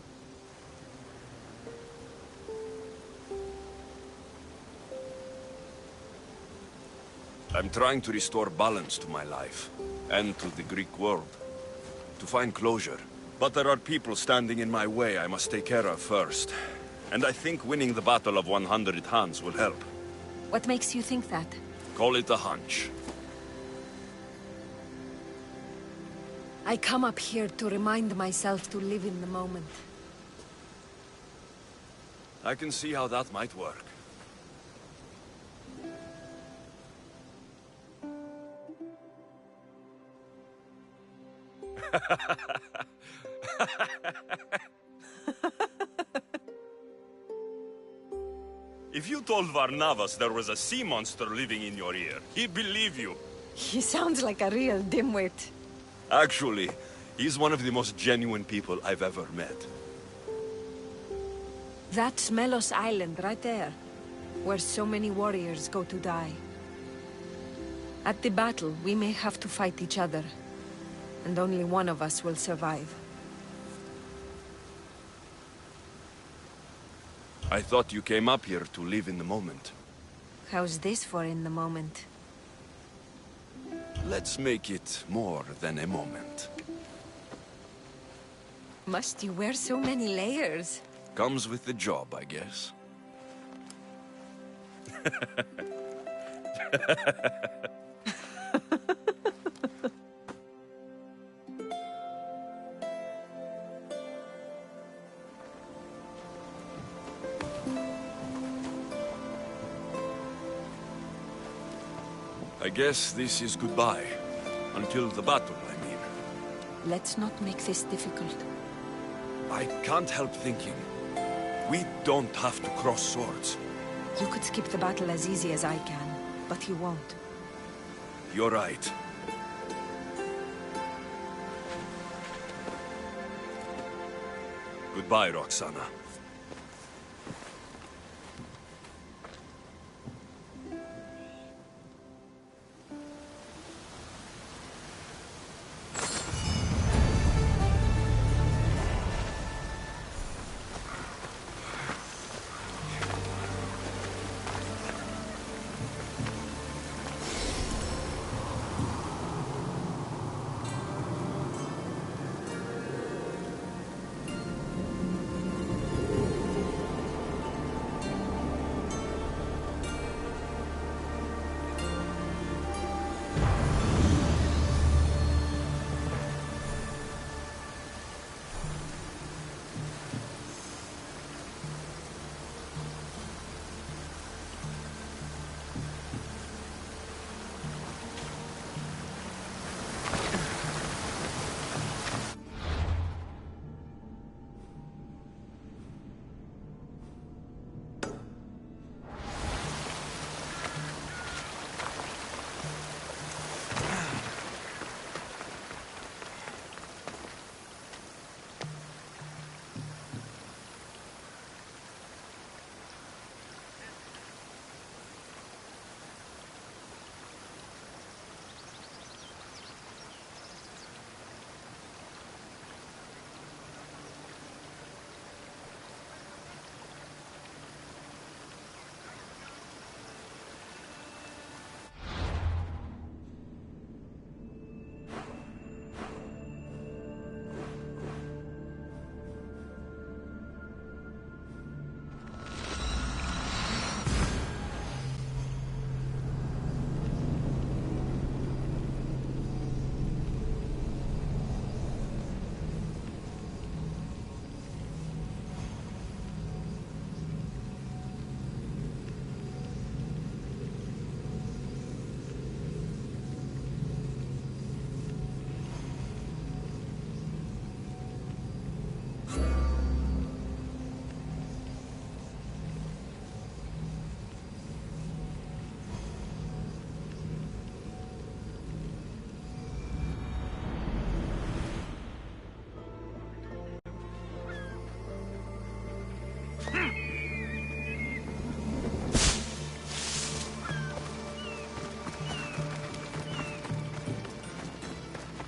I'm trying to restore balance to my life, and to the Greek world. To find closure. But there are people standing in my way I must take care of first. And I think winning the Battle of 100 Hands will help. What makes you think that? Call it a hunch. I come up here to remind myself to live in the moment. I can see how that might work. If you told Varnavas there was a sea monster living in your ear, he'd believe you. He sounds like a real dimwit. Actually, he's one of the most genuine people I've ever met. That's Melos Island right there, where so many warriors go to die. At the battle, we may have to fight each other, and only one of us will survive. I thought you came up here to live in the moment. How's this for in the moment? Let's make it more than a moment. Must you wear so many layers? Comes with the job, I guess. I guess this is goodbye. Until the battle, I mean. Let's not make this difficult. I can't help thinking. We don't have to cross swords. You could skip the battle as easy as I can, but you won't. You're right. Goodbye, Roxana.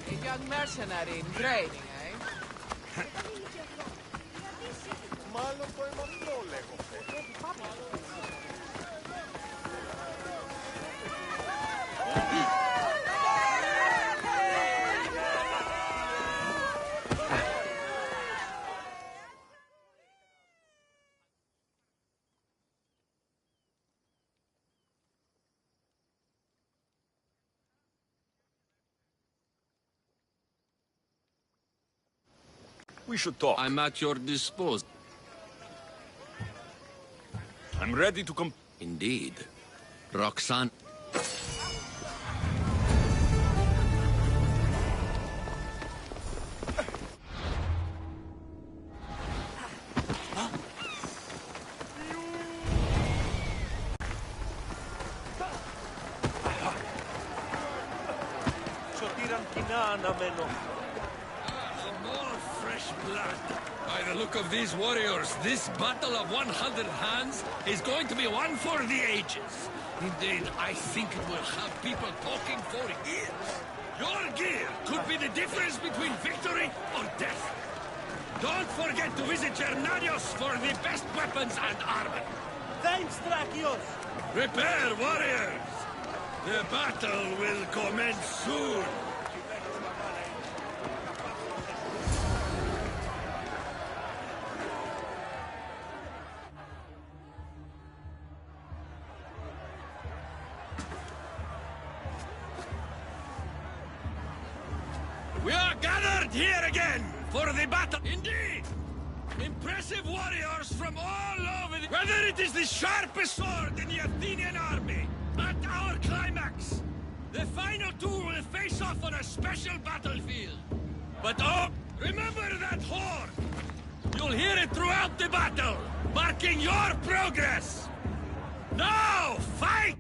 A young mercenary in training, eh? Μάλλον το είμαι αυτό, λέγω. We should talk. I'm at your disposal. I'm ready to come. Indeed. Roxanne. Σωτήραν κοινά αναμένω. More fresh blood. By the look of these warriors, this battle of 100 hands is going to be one for the ages. Indeed, I think it will have people talking for years. Your gear could be the difference between victory or death. Don't forget to visit Gernarios for the best weapons and armor. Thanks, Drakios! Prepare, warriors! The battle will commence soon. We are gathered here again for the battle. Indeed! Impressive warriors from all over the... Whether it is the sharpest sword in the Athenian army, at our climax, the final two will face off on a special battlefield. But oh, remember that horn! You'll hear it throughout the battle, marking your progress! Now, fight!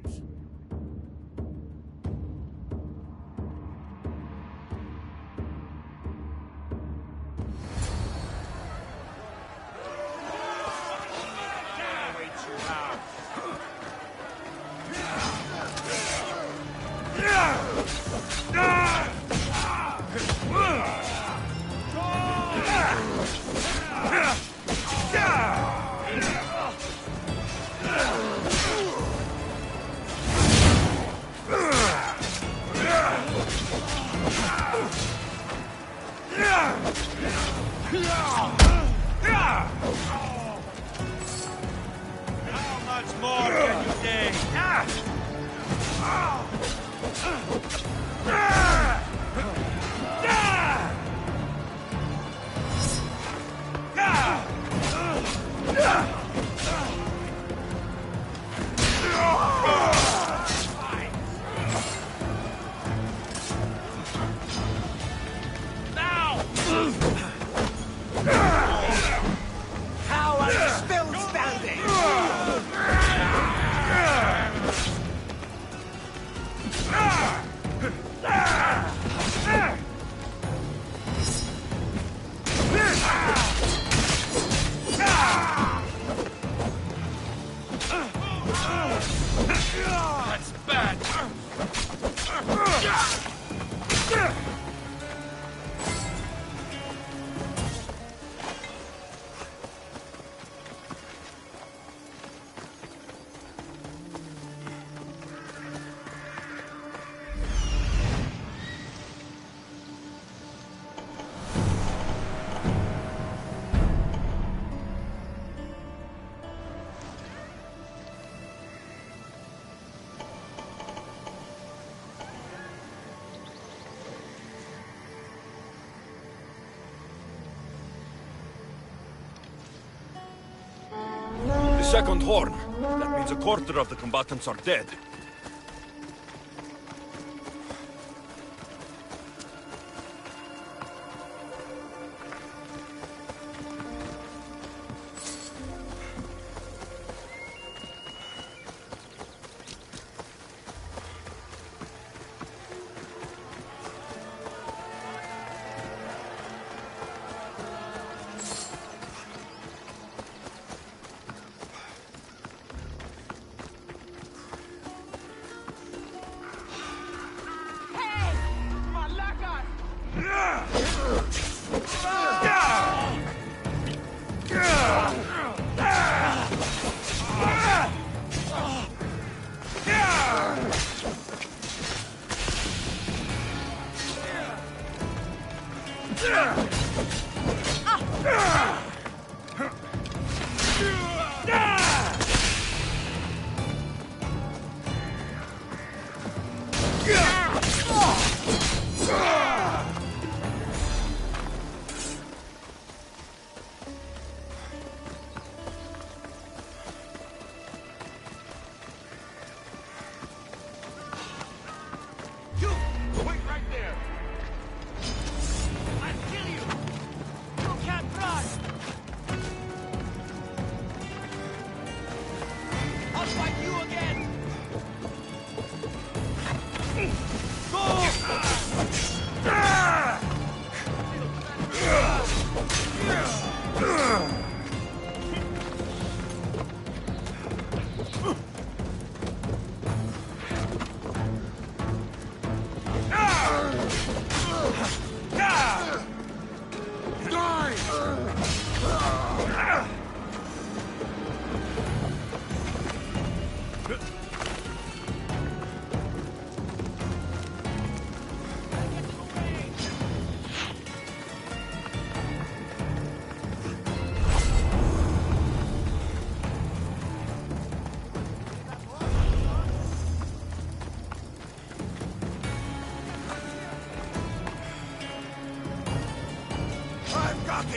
How much more can you take? How are you still standing? That's bad! The second horn. That means a quarter of the combatants are dead.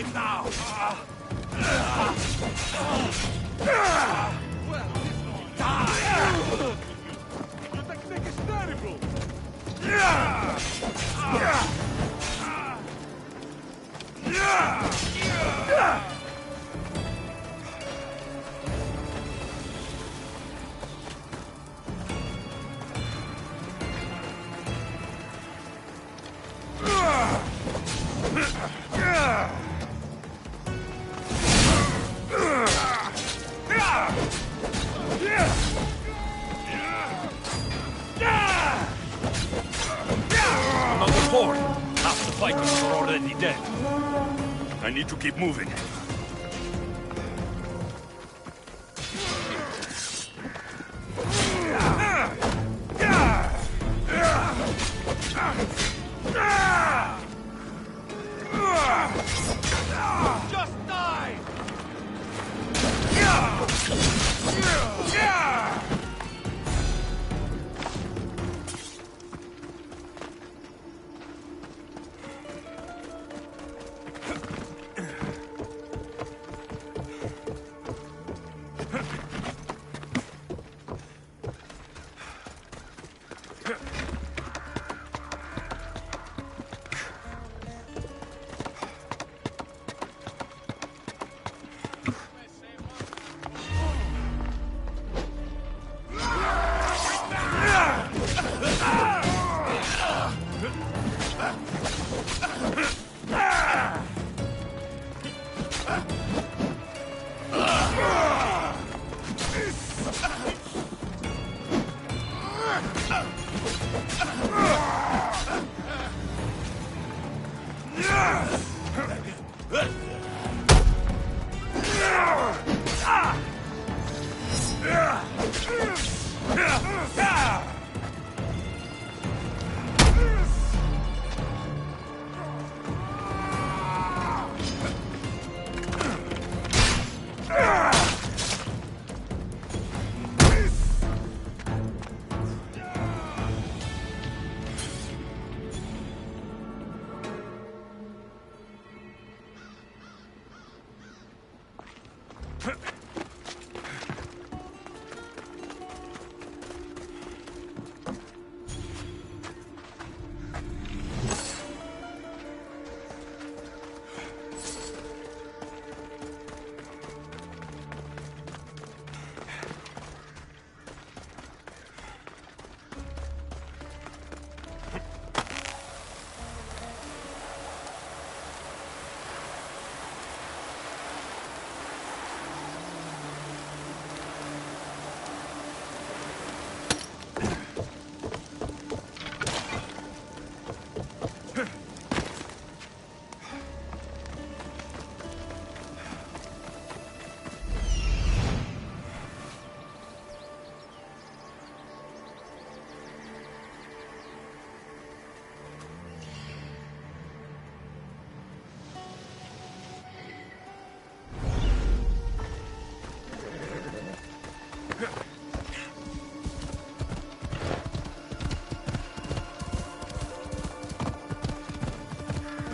it now! Die! Your technique is terrible! fighters are already dead. I need to keep moving. Just die!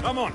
Come on.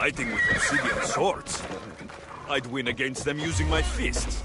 Fighting with obsidian swords? I'd win against them using my fists.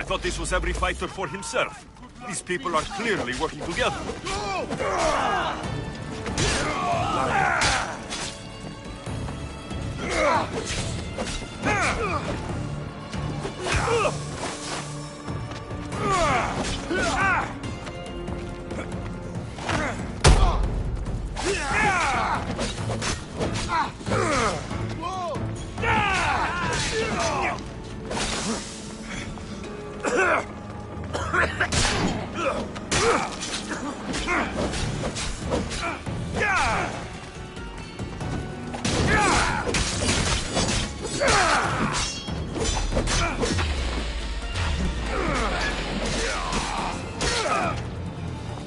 thought this was every fighter for himself. These people are clearly working together.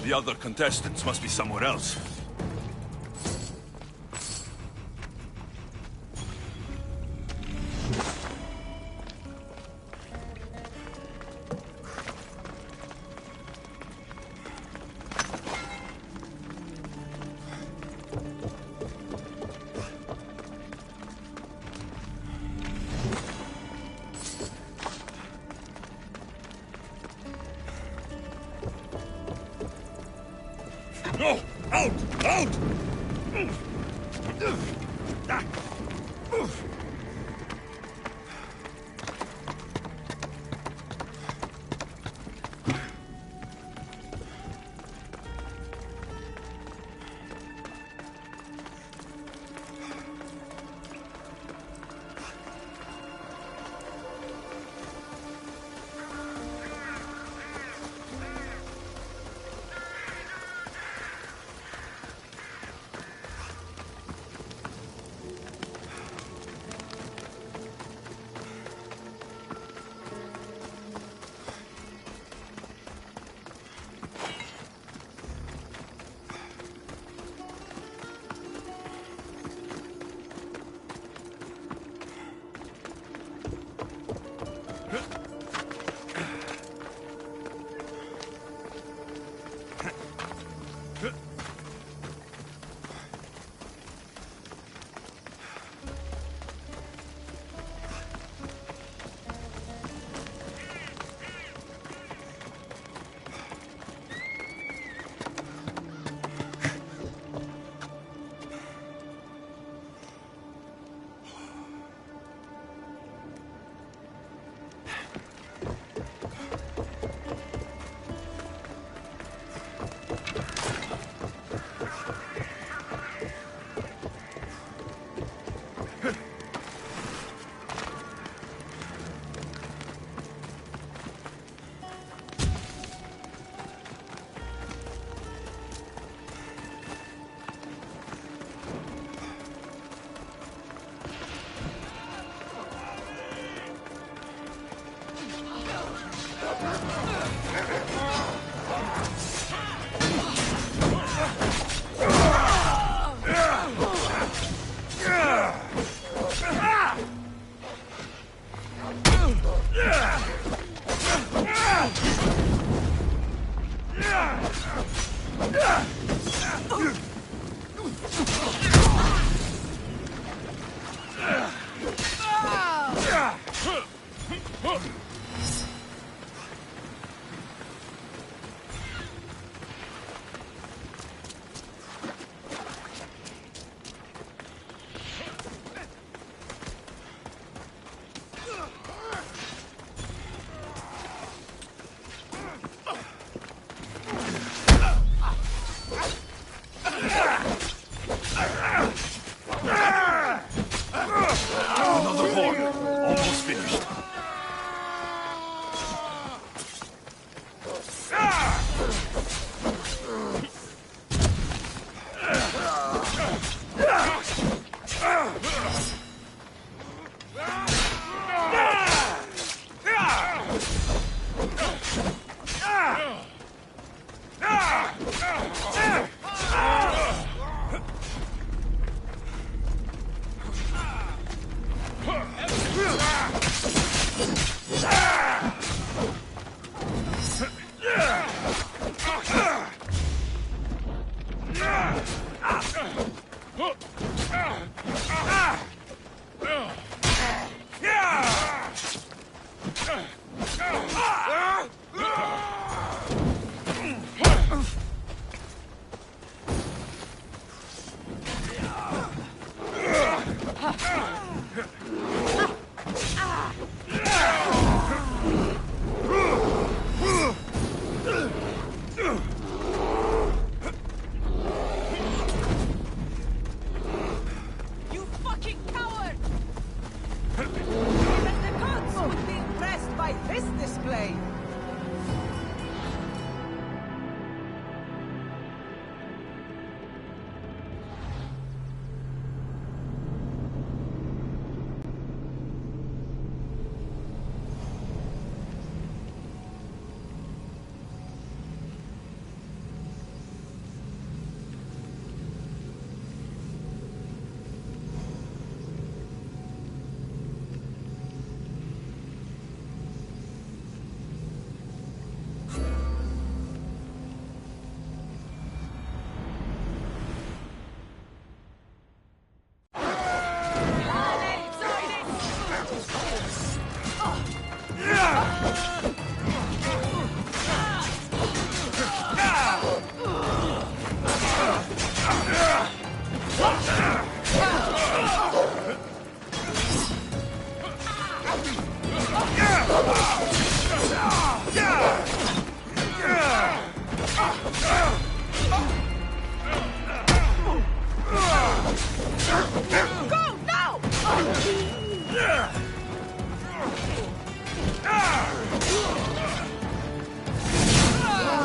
The other contestants must be somewhere else. No! Out! Out!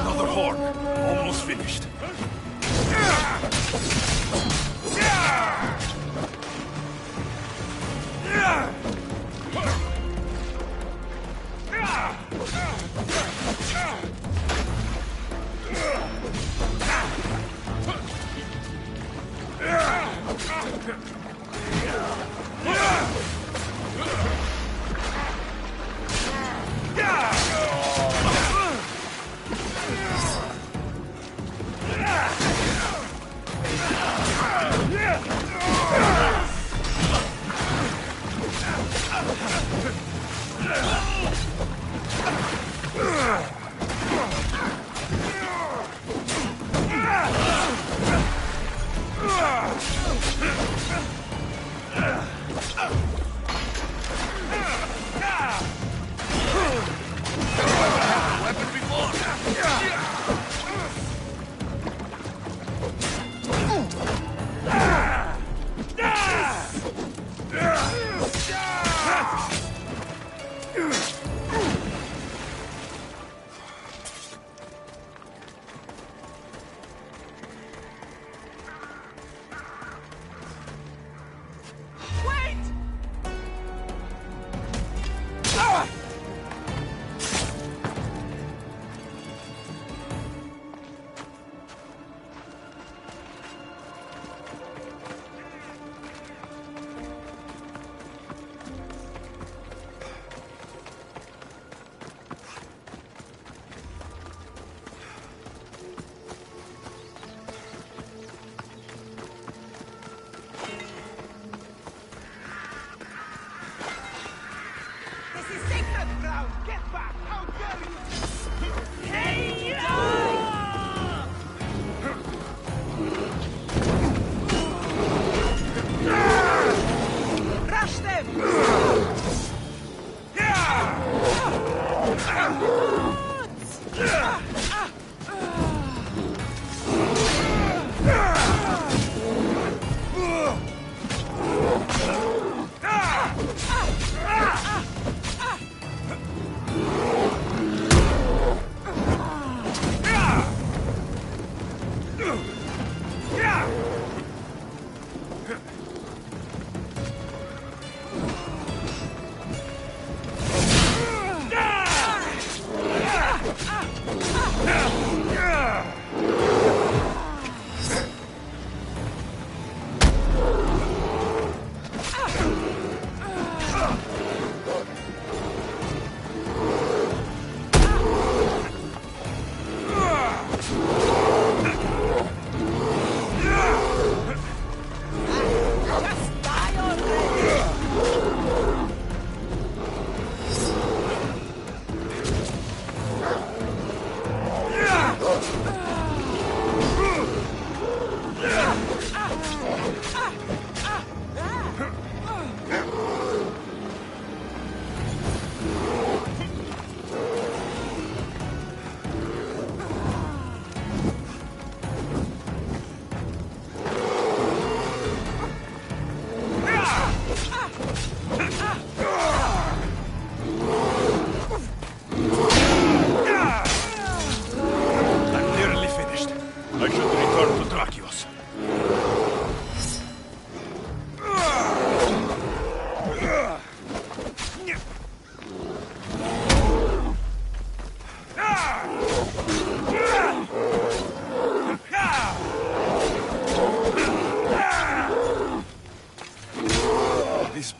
Another horn. Almost finished.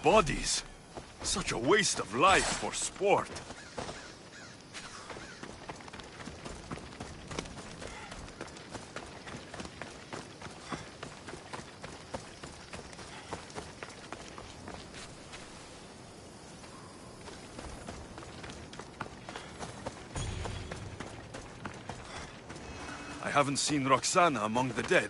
Bodies. Such a waste of life for sport. haven't seen Roxana among the dead.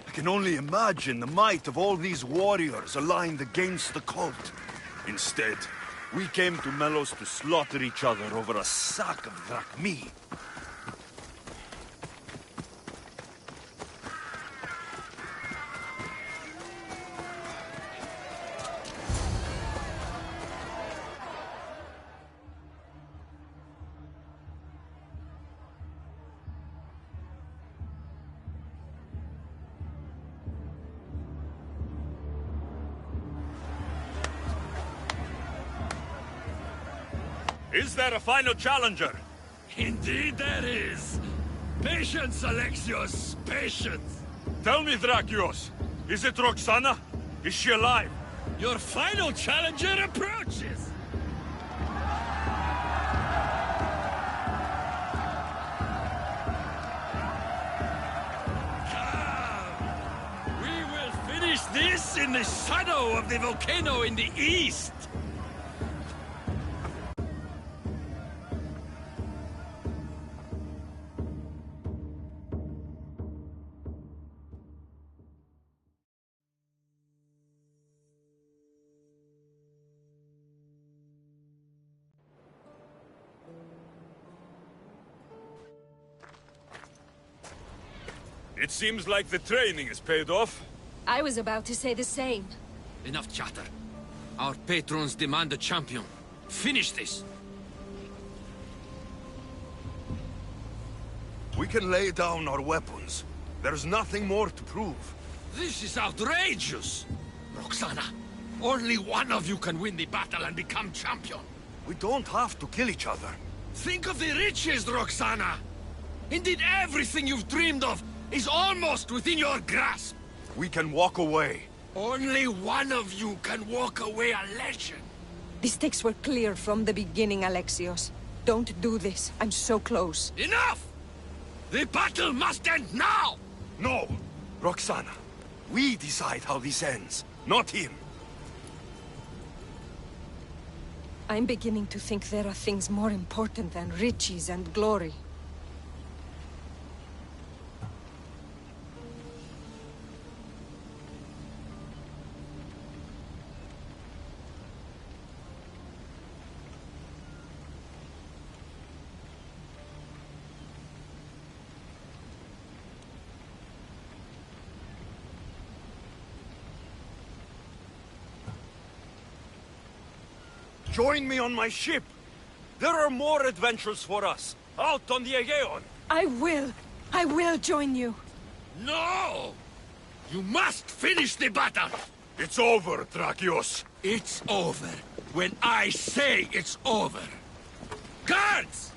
I can only imagine the might of all these warriors aligned against the cult. Instead, we came to Melos to slaughter each other over a sack of drachmi. Is there a final challenger? Indeed there is. Patience, Alexios, patience. Tell me, Drakios, is it Roxana? Is she alive? Your final challenger approaches. Come. We will finish this in the shadow of the volcano in the east. It seems like the training has paid off. I was about to say the same. Enough chatter. Our patrons demand a champion. Finish this. We can lay down our weapons. There's nothing more to prove. This is outrageous! Roxana, only one of you can win the battle and become champion. We don't have to kill each other. Think of the riches, Roxana! Indeed, everything you've dreamed of is almost within your grasp. We can walk away. Only one of you can walk away a legend. The stakes were clear from the beginning, Alexios. Don't do this. I'm so close. Enough! The battle must end now! No! Roxana, we decide how this ends, not him. I'm beginning to think there are things more important than riches and glory. Join me on my ship. There are more adventures for us, out on the Aegean. I will join you. No! You must finish the battle! It's over, Drakios. It's over when I say it's over. Guards!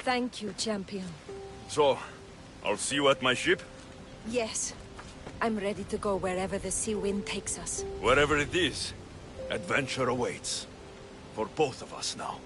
Thank you, champion. So, I'll see you at my ship? Yes. I'm ready to go wherever the sea wind takes us. Wherever it is, adventure awaits. For both of us now.